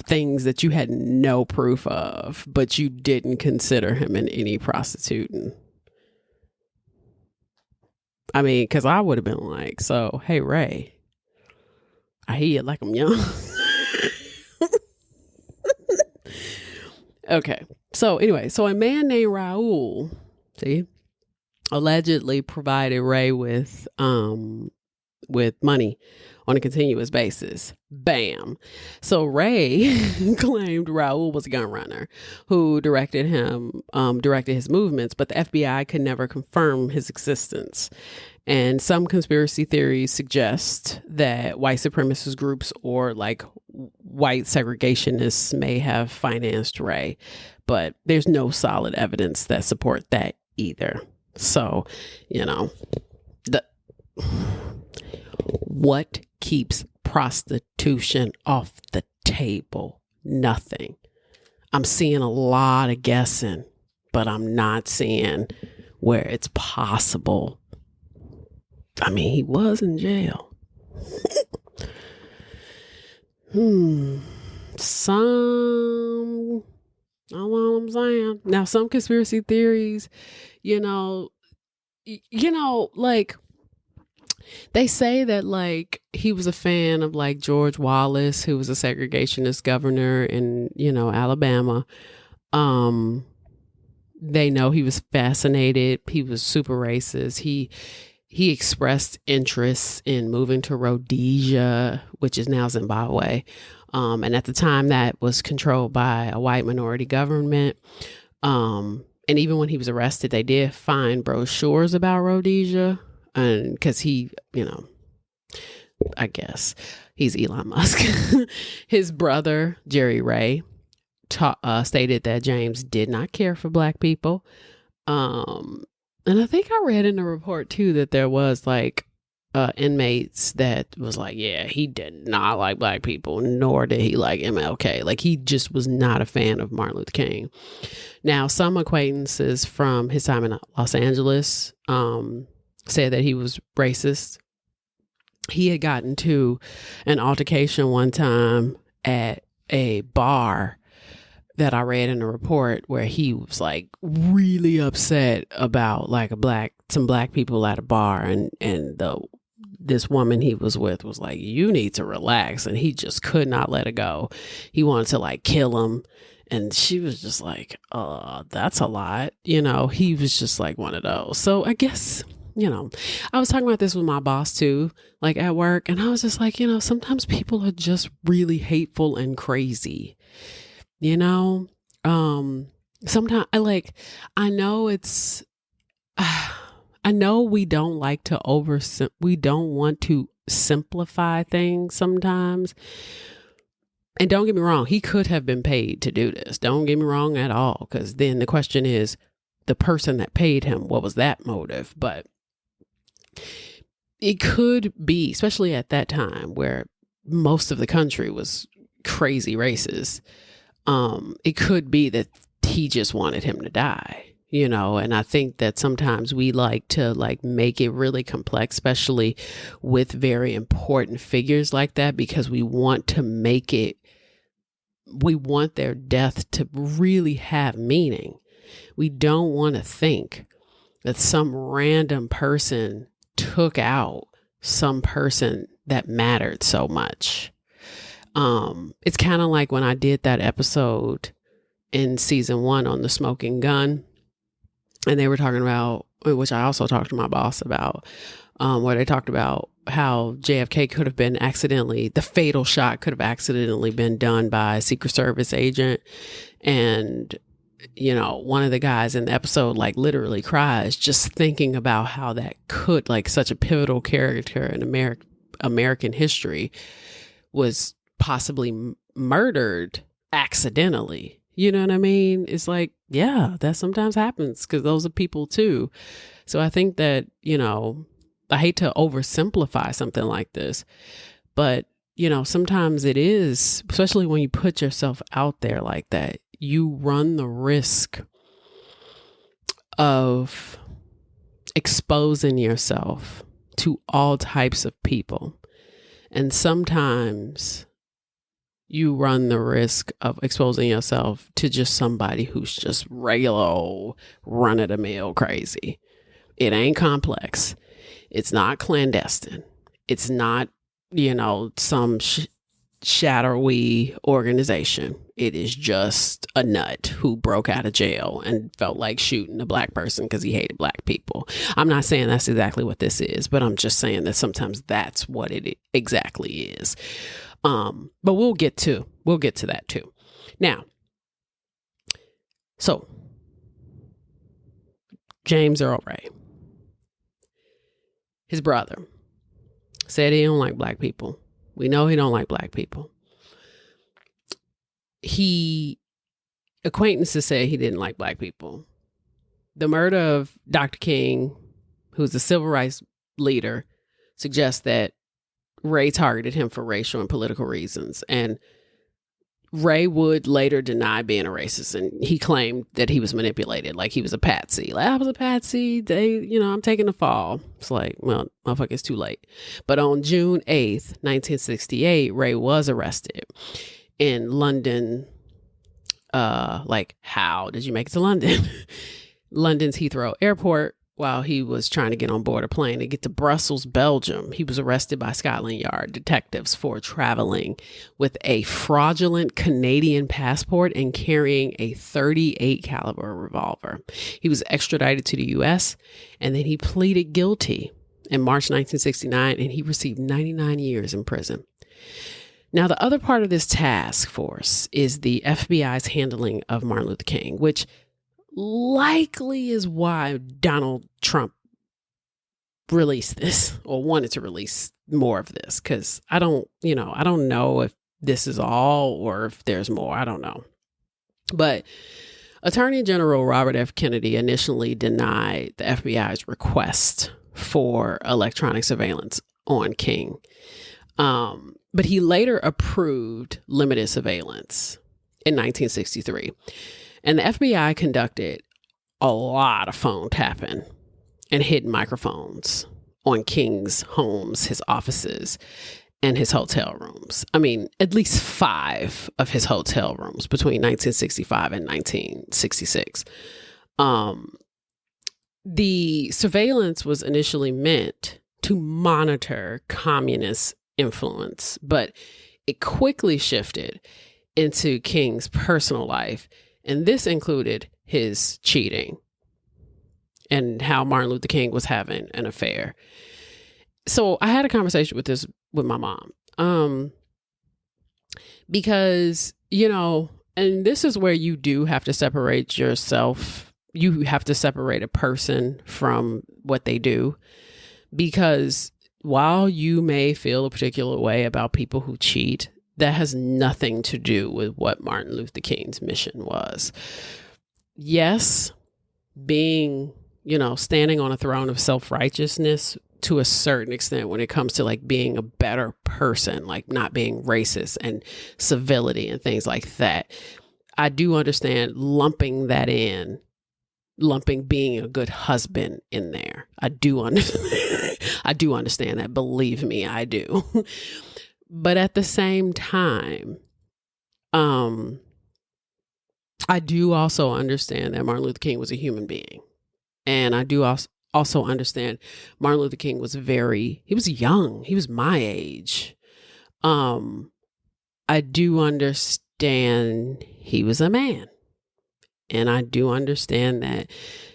things that you had no proof of, but you didn't consider him in any prostituting. I mean, because I would have been like, so, hey, Ray, I hear you like I'm young. Okay. So anyway, a man named Raul, allegedly provided Ray with money on a continuous basis. Bam. So Ray claimed Raul was a gun runner who directed his movements, but the FBI could never confirm his existence. And some conspiracy theories suggest that white supremacist groups or like white segregationists may have financed Ray, but there's no solid evidence that support that either. So, what keeps prostitution off the table? Nothing. I'm seeing a lot of guessing, but I'm not seeing where it's possible. I mean, he was in jail. Some, I don't know what I'm saying. Now, some conspiracy theories, like they say that like he was a fan of like George Wallace, who was a segregationist governor in, Alabama. They know he was fascinated. He was super racist. He expressed interest in moving to Rhodesia, which is now Zimbabwe. And at the time that was controlled by a white minority government. And even when he was arrested, they did find brochures about Rhodesia. And because he, I guess he's Elon Musk. His brother, Jerry Ray, stated that James did not care for black people. And I think I read in the report too that there was like inmates that was like, yeah, he did not like black people, nor did he like MLK. Like he just was not a fan of Martin Luther King. Now, some acquaintances from his time in Los Angeles said that he was racist. He had gotten to an altercation one time at a bar that I read in the report where he was like really upset about like some black people at a bar, and this woman he was with was like, you need to relax, and he just could not let it go. He wanted to like kill him, and she was just like, that's a lot, he was just like one of those. So I guess, I was talking about this with my boss too, like at work, and I was just like, sometimes people are just really hateful and crazy. Sometimes I know we don't like to we don't want to simplify things sometimes. And don't get me wrong, he could have been paid to do this. Don't get me wrong at all. Because then the question is, the person that paid him, what was that motive? But it could be, especially at that time where most of the country was crazy racist. It could be that he just wanted him to die, and I think that sometimes we like to like make it really complex, especially with very important figures like that, because we want their death to really have meaning. We don't want to think that some random person took out some person that mattered so much. It's kind of like when I did that episode in season 1 on the smoking gun, and they were talking about, which I also talked to my boss about, where they talked about how JFK could have been the fatal shot could have accidentally been done by a Secret Service agent. And, one of the guys in the episode, like literally cries just thinking about how that could, like such a pivotal character in American history was possibly murdered accidentally. You know what I mean? It's like, yeah, that sometimes happens because those are people too. So I think that, I hate to oversimplify something like this, but, sometimes it is, especially when you put yourself out there like that, you run the risk of exposing yourself to all types of people. And sometimes you run the risk of exposing yourself to just somebody who's just regular old run-of-the-mill crazy. It ain't complex. It's not clandestine. It's not, some shadowy organization. It is just a nut who broke out of jail and felt like shooting a black person because he hated black people. I'm not saying that's exactly what this is, but I'm just saying that sometimes that's what it exactly is. But we'll get to that too. Now, so James Earl Ray, his brother, said he don't like black people. We know he don't like black people. Acquaintances said he didn't like black people. The murder of Dr. King, who's the civil rights leader, suggests that Ray targeted him for racial and political reasons. And Ray would later deny being a racist, and he claimed that he was manipulated, like he was a patsy. Like, I was a patsy. I'm taking the fall. It's like, well, motherfucker, it's too late. But on June 8th, 1968, Ray was arrested in London. How did you make it to London? London's Heathrow Airport. While he was trying to get on board a plane to get to Brussels, Belgium, he was arrested by Scotland Yard detectives for traveling with a fraudulent Canadian passport and carrying a .38 caliber revolver. He was extradited to the U.S. and then he pleaded guilty in March 1969, and he received 99 years in prison. Now, the other part of this task force is the FBI's handling of Martin Luther King, which likely is why Donald Trump released this or wanted to release more of this. Cause I don't know if this is all or if there's more. I don't know. But Attorney General Robert F. Kennedy initially denied the FBI's request for electronic surveillance on King. But he later approved limited surveillance in 1963. And the FBI conducted a lot of phone tapping and hidden microphones on King's homes, his offices, and his hotel rooms. I mean, at least 5 of his hotel rooms between 1965 and 1966. The surveillance was initially meant to monitor communist influence, but it quickly shifted into King's personal life. And this included his cheating and how Martin Luther King was having an affair. So I had a conversation with my mom. Because, and this is where you do have to separate yourself. You have to separate a person from what they do. Because while you may feel a particular way about people who cheat, that has nothing to do with what Martin Luther King's mission was. Yes, being, standing on a throne of self-righteousness to a certain extent when it comes to like being a better person, like not being racist and civility and things like that. I do understand lumping being a good husband in there. I do understand. I do understand that. Believe me, I do. But at the same time, I do also understand that Martin Luther King was a human being. And I do also understand Martin Luther King was he was young. He was my age. I do understand he was a man. And I do understand that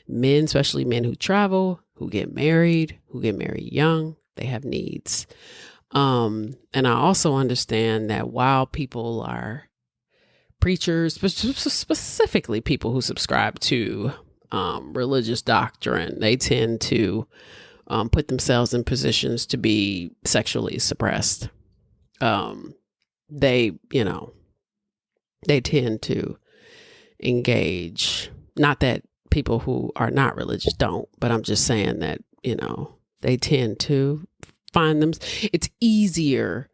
men, especially men who travel, who get married young, they have needs. And I also understand that while people are preachers, specifically people who subscribe to religious doctrine, they tend to put themselves in positions to be sexually suppressed. They tend to engage, not that people who are not religious don't, but I'm just saying that, they tend to find them. It's easier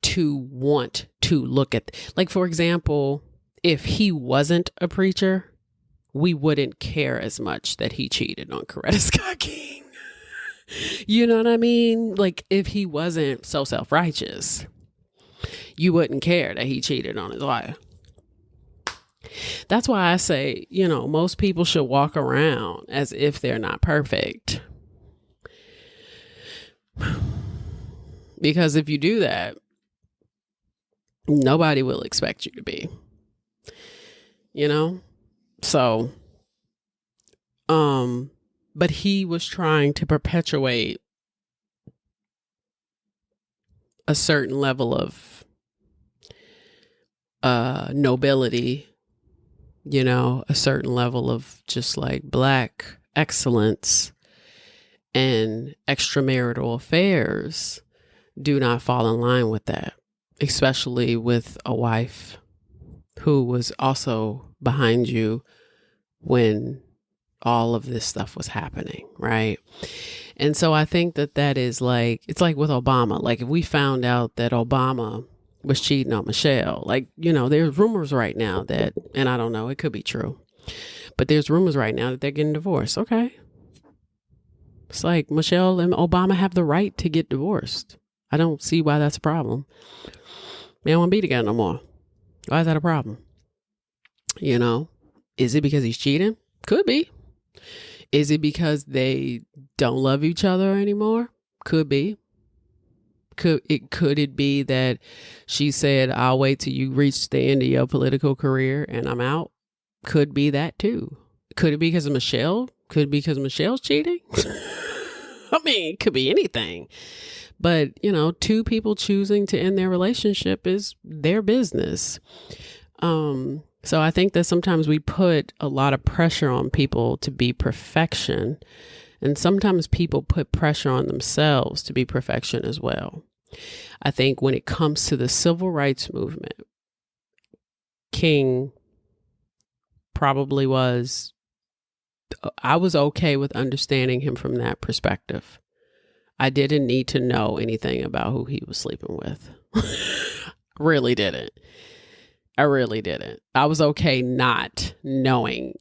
to want to look at, like, for example, if he wasn't a preacher, we wouldn't care as much that he cheated on Coretta Scott King. You know what I mean? Like, if he wasn't so self-righteous, you wouldn't care that he cheated on his wife. That's why I say, most people should walk around as if they're not perfect. Because if you do that, nobody will expect you to be. you know? So, but he was trying to perpetuate a certain level of nobility, you know, a certain level of just like Black excellence, and extramarital affairs do not fall in line with that, especially with a wife who was also behind you when all of this stuff was happening, right? And so I think that is like, it's like with Obama. Like if we found out that Obama was cheating on Michelle, like, you know, there's rumors right now that, and I don't know, it could be true, but there's rumors right now that they're getting divorced. Okay. It's like Michelle and Obama have the right to get divorced. I don't see why that's a problem. They don't want to be together no more. Why is that a problem? You know, is it because he's cheating? Could be. Is it because they don't love each other anymore? Could be. Could it be that she said, I'll wait till you reach the end of your political career and I'm out? Could be that too. Could it be because of Michelle? Could it be because Michelle's cheating? I mean, it could be anything. But, you know, two people choosing to end their relationship is their business. So I think that sometimes we put a lot of pressure on people to be perfection. And sometimes people put pressure on themselves to be perfection as well. I think when it comes to the civil rights movement, King probably was, I was okay with understanding him from that perspective. I didn't need to know anything about who he was sleeping with. Really didn't. I really didn't. I was okay not knowing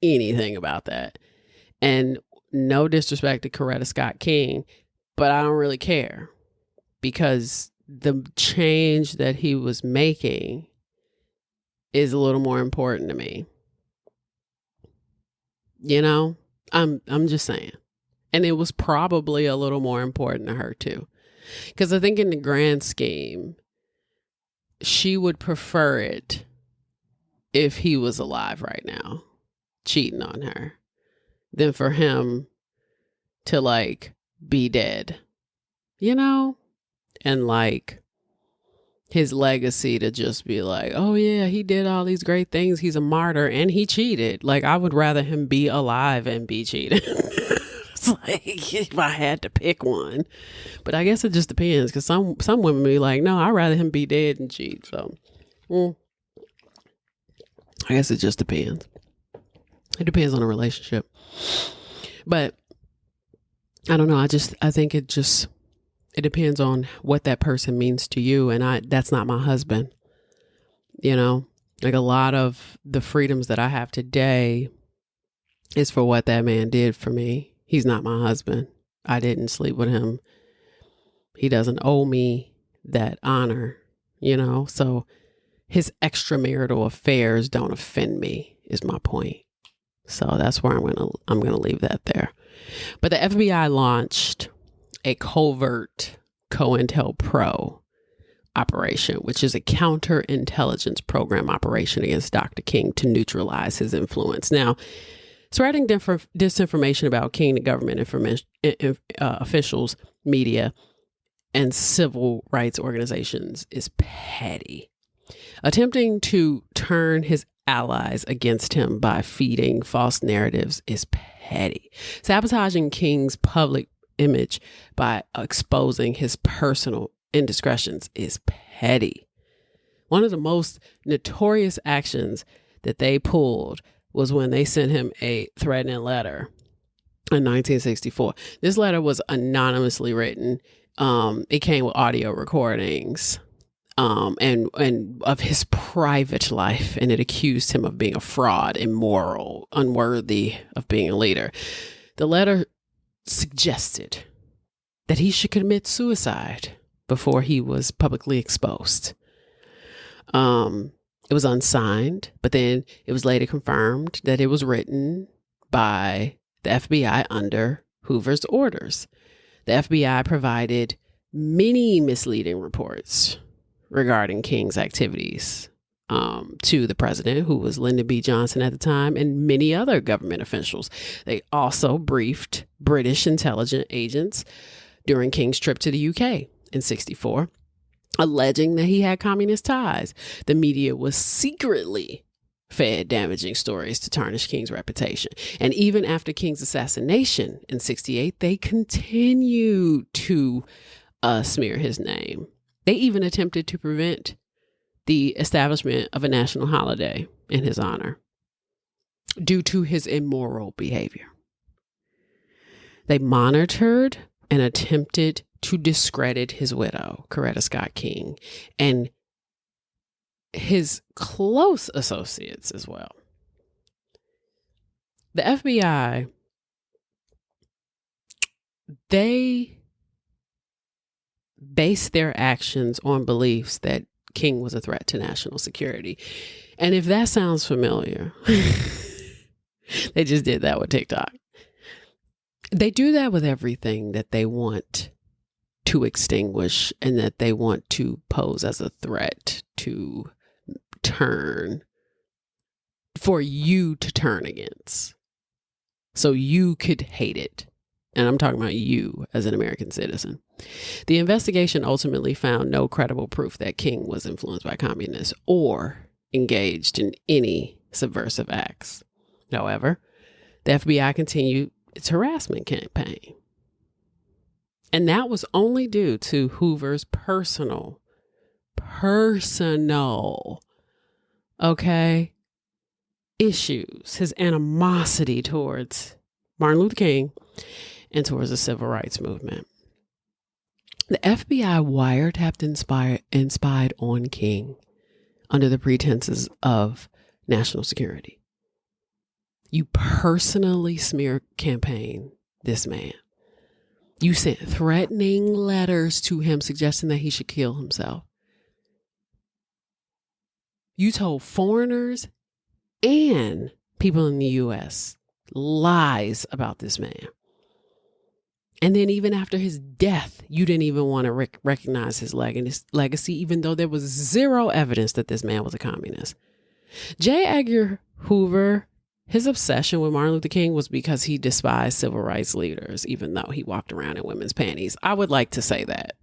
anything about that. And no disrespect to Coretta Scott King, but I don't really care because the change that he was making is a little more important to me. You know, I'm just saying. And it was probably a little more important to her too. Because I think in the grand scheme, she would prefer it if he was alive right now, cheating on her, than for him to like be dead, you know? And like his legacy to just be like, oh yeah, he did all these great things. He's a martyr and he cheated. Like I would rather him be alive and be cheated. It's like if I had to pick one, but I guess it just depends because some women be like, no, I'd rather him be dead than cheat. So I guess it just depends. It depends on the relationship, but I don't know. I think it depends on what that person means to you. And that's not my husband, you know, like a lot of the freedoms that I have today is for what that man did for me. He's not my husband. I didn't sleep with him. He doesn't owe me that honor, you know? So his extramarital affairs don't offend me is my point. So that's where I'm going to leave that there. But the FBI launched a covert COINTELPRO operation, which is a counterintelligence program operation against Dr. King to neutralize his influence. Now, spreading disinformation about King to government officials, media, and civil rights organizations is petty. Attempting to turn his allies against him by feeding false narratives is petty. Sabotaging King's public image by exposing his personal indiscretions is petty. One of the most notorious actions that they pulled was when they sent him a threatening letter in 1964. This letter was anonymously written. It came with audio recordings and of his private life, and it accused him of being a fraud, immoral, unworthy of being a leader. The letter suggested that he should commit suicide before he was publicly exposed. It was unsigned, but then it was later confirmed that it was written by the FBI under Hoover's orders. The FBI provided many misleading reports regarding King's activities to the president, who was Lyndon B. Johnson at the time, and many other government officials. They also briefed British intelligence agents during King's trip to the UK in 64, alleging that he had communist ties. The media was secretly fed damaging stories to tarnish King's reputation. And even after King's assassination in 68, they continued to smear his name. They even attempted to prevent the establishment of a national holiday in his honor due to his immoral behavior. They monitored and attempted to discredit his widow, Coretta Scott King, and his close associates as well. The FBI, they based their actions on beliefs that King was a threat to national security. And if that sounds familiar, they just did that with TikTok. They do that with everything that they want to extinguish and that they want to pose as a threat to turn, for you to turn against, so you could hate it. And I'm talking about you as an American citizen. The investigation ultimately found no credible proof that King was influenced by communists or engaged in any subversive acts. However, the FBI continued its harassment campaign. And that was only due to Hoover's personal, issues, his animosity towards Martin Luther King and towards the civil rights movement. The FBI wiretapped and spied on King under the pretenses of national security. You personally smear campaign this man. You sent threatening letters to him suggesting that he should kill himself. You told foreigners and people in the U.S. lies about this man. And then even after his death, you didn't even want to recognize his legacy, even though there was zero evidence that this man was a communist. J. Edgar Hoover, his obsession with Martin Luther King was because he despised civil rights leaders, even though he walked around in women's panties. I would like to say that.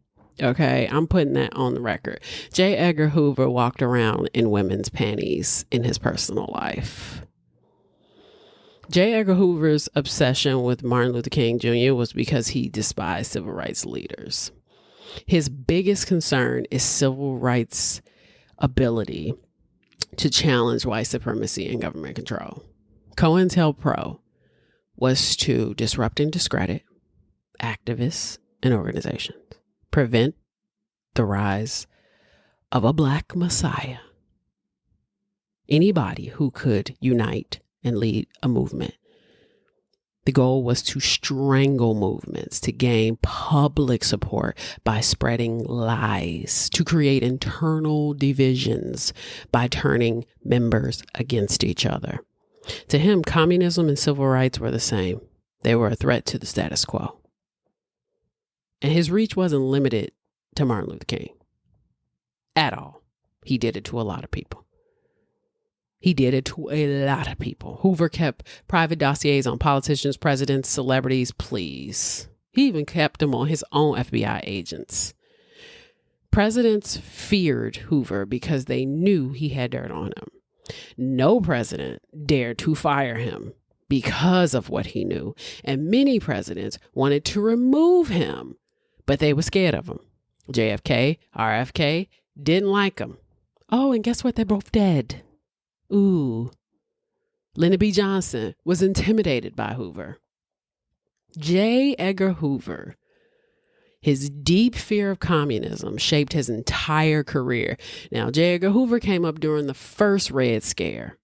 Okay, I'm putting that on the record. J. Edgar Hoover walked around in women's panties in his personal life. J. Edgar Hoover's obsession with Martin Luther King Jr. was because he despised civil rights leaders. His biggest concern is civil rights' ability to challenge white supremacy and government control. COINTELPRO was to disrupt and discredit activists and organizations, prevent the rise of a black messiah, anybody who could unite and lead a movement. The goal was to strangle movements, to gain public support by spreading lies, to create internal divisions by turning members against each other. To him, communism and civil rights were the same. They were a threat to the status quo. And his reach wasn't limited to Martin Luther King at all. He did it to a lot of people. Hoover kept private dossiers on politicians, presidents, celebrities, please. He even kept them on his own FBI agents. Presidents feared Hoover because they knew he had dirt on him. No president dared to fire him because of what he knew. And many presidents wanted to remove him, but they were scared of him. JFK, RFK didn't like him. Oh, and guess what? They're both dead. Ooh. Lyndon B. Johnson was intimidated by Hoover. J. Edgar Hoover, his deep fear of communism shaped his entire career. Now, J. Edgar Hoover came up during the first Red Scare.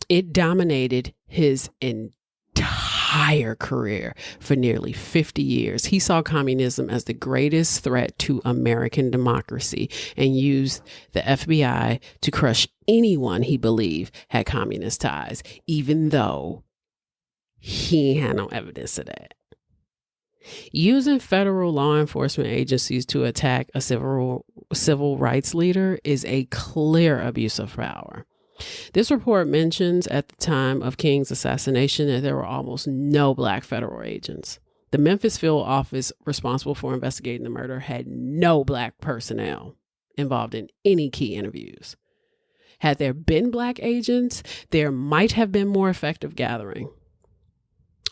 It dominated his entire career for nearly 50 years. He saw communism as the greatest threat to American democracy and used the FBI to crush anyone he believed had communist ties, even though he had no evidence of that. Using federal law enforcement agencies to attack a civil civil rights leader is a clear abuse of power. This report mentions at the time of King's assassination that there were almost no black federal agents. The Memphis field office responsible for investigating the murder had no black personnel involved in any key interviews. Had there been black agents, there might have been more effective gathering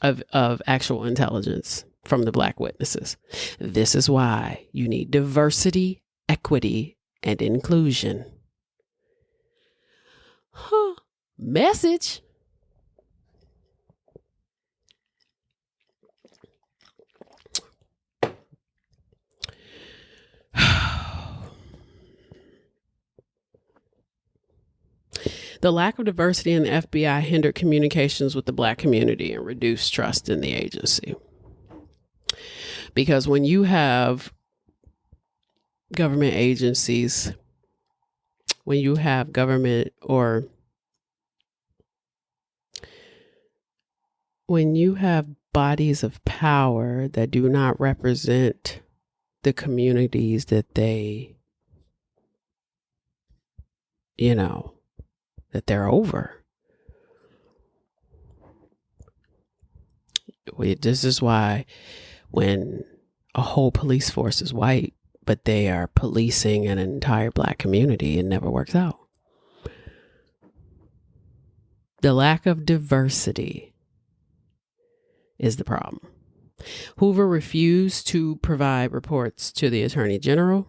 of actual intelligence from the black witnesses. This is why you need diversity, equity, and inclusion. Message. The lack of diversity in the FBI hindered communications with the black community and reduced trust in the agency. Because when you have government agencies, when you have government or when you have bodies of power that do not represent the communities that they, that they're over. This is why when a whole police force is white, but they are policing an entire black community, it never works out. The lack of diversity is the problem. Hoover refused to provide reports to the Attorney General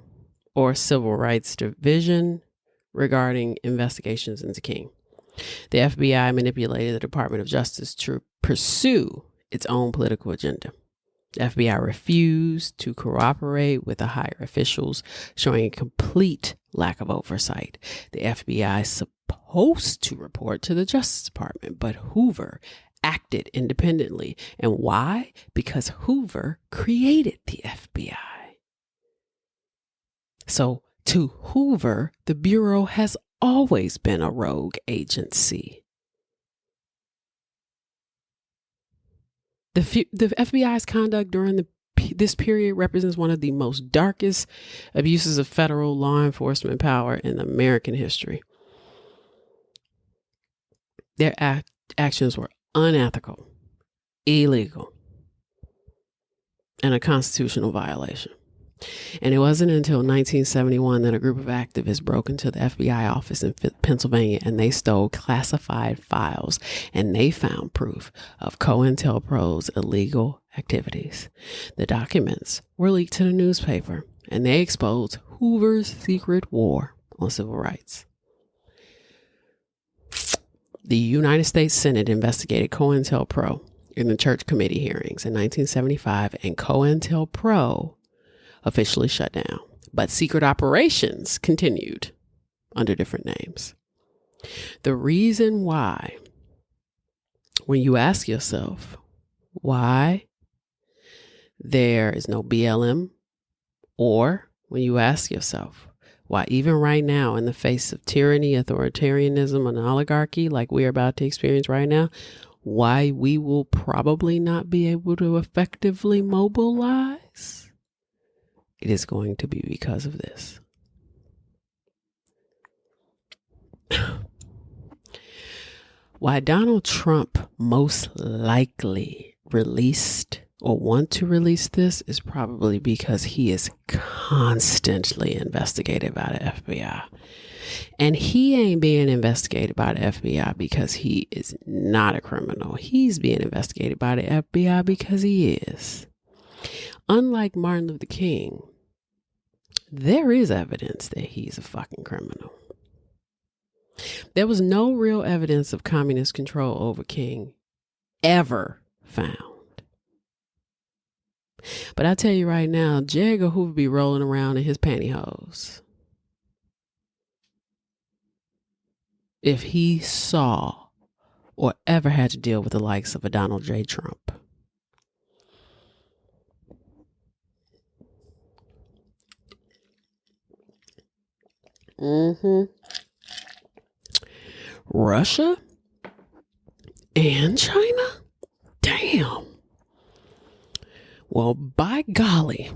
or Civil Rights Division regarding investigations into King. The FBI manipulated the Department of Justice to pursue its own political agenda. The FBI refused to cooperate with the higher officials, showing a complete lack of oversight. The FBI is supposed to report to the Justice Department, but Hoover acted independently. And why? Because Hoover created the FBI. So to Hoover, the Bureau has always been a rogue agency. The FBI's conduct during this period represents one of the most darkest abuses of federal law enforcement power in American history. Their actions were unethical, illegal, and a constitutional violation. And it wasn't until 1971 that a group of activists broke into the FBI office in Pennsylvania and they stole classified files and they found proof of COINTELPRO's illegal activities. The documents were leaked to the newspaper and they exposed Hoover's secret war on civil rights. The United States Senate investigated COINTELPRO in the church committee hearings in 1975, and COINTELPRO officially shut down, but secret operations continued under different names. The reason why, when you ask yourself why there is no BLM, or when you ask yourself why even right now, in the face of tyranny, authoritarianism, and oligarchy like we're about to experience right now, why we will probably not be able to effectively mobilize, it is going to be because of this. Why Donald Trump most likely released or want to release this is probably because he is constantly investigated by the FBI. And he ain't being investigated by the FBI because he is not a criminal. He's being investigated by the FBI because he is. Unlike Martin Luther King, there is evidence that he's a fucking criminal. There was no real evidence of communist control over King ever found. But I tell you right now, J. Edgar Hoover be rolling around in his pantyhose if he saw or ever had to deal with the likes of a Donald J. Trump. Russia and China? Damn. Well, by golly.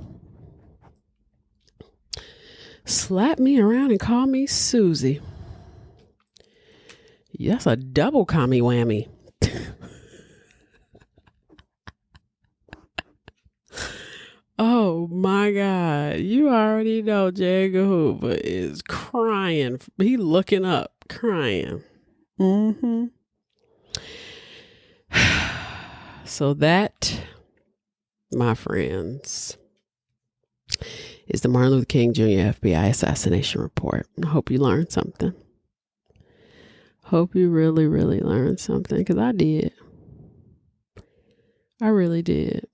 slap me around and call me Susie. That's a double commie whammy. Oh my God. You already know J. Edgar Hoover is crying. He looking up, crying. So that, my friends, is the Martin Luther King Jr. FBI assassination report. I hope you learned something. Hope you really, really learned something, because I did. I really did.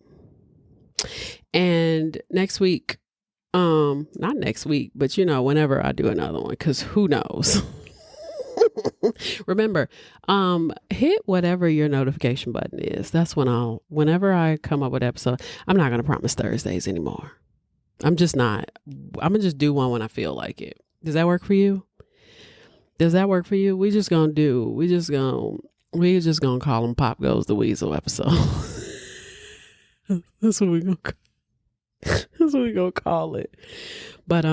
And next week, not next week, but whenever I do another one, because who knows? Remember, hit whatever your notification button is. That's whenever I come up with episode, I'm not going to promise Thursdays anymore. I'm just not. I'm going to just do one when I feel like it. Does that work for you? We just going to call them Pop Goes the Weasel episode. That's what we're going to call it. But,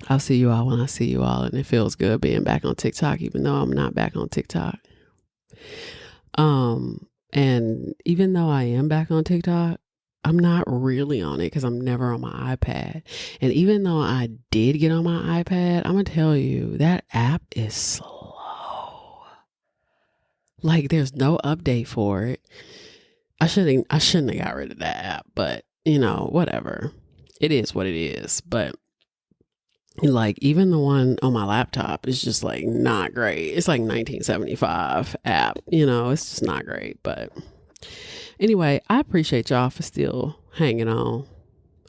I'll see you all when I see you all. And it feels good being back on TikTok, even though I'm not back on TikTok. And even though I am back on TikTok, I'm not really on it because I'm never on my iPad. And even though I did get on my iPad, I'm going to tell you that app is slow. Like there's no update for it. I shouldn't have got rid of that app, but whatever. It is what it is. But like even the one on my laptop is just like not great. It's like 1975 app, it's just not great. But anyway, I appreciate y'all for still hanging on.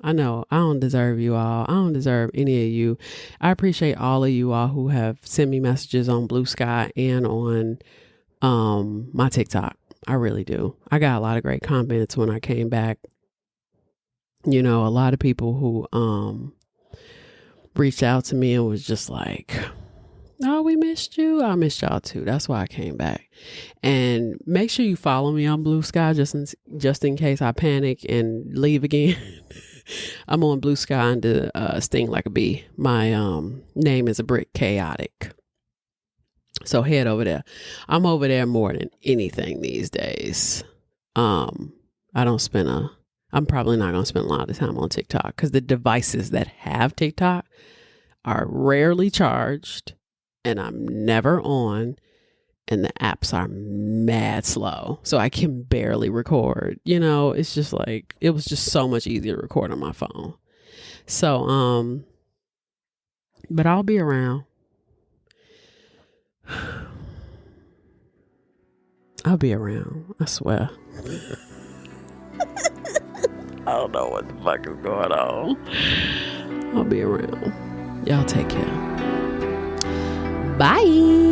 I know I don't deserve you all. I don't deserve any of you. I appreciate all of you all who have sent me messages on Blue Sky and on my TikTok. I really do. I got a lot of great comments when I came back. A lot of people who reached out to me and was just like, oh, we missed you. I missed y'all too. That's why I came back. And make sure you follow me on Blue Sky just in case I panic and leave again. I'm on Blue Sky under Sting Like a Bee. My name is a Brick Chaotic. So head over there. I'm over there more than anything these days. I'm probably not going to spend a lot of time on TikTok because the devices that have TikTok are rarely charged and I'm never on and the apps are mad slow. So I can barely record. It's just like, it was just so much easier to record on my phone. So, but I'll be around. I'll be around. I swear. I don't know what the fuck is going on. I'll be around. Y'all take care. Bye.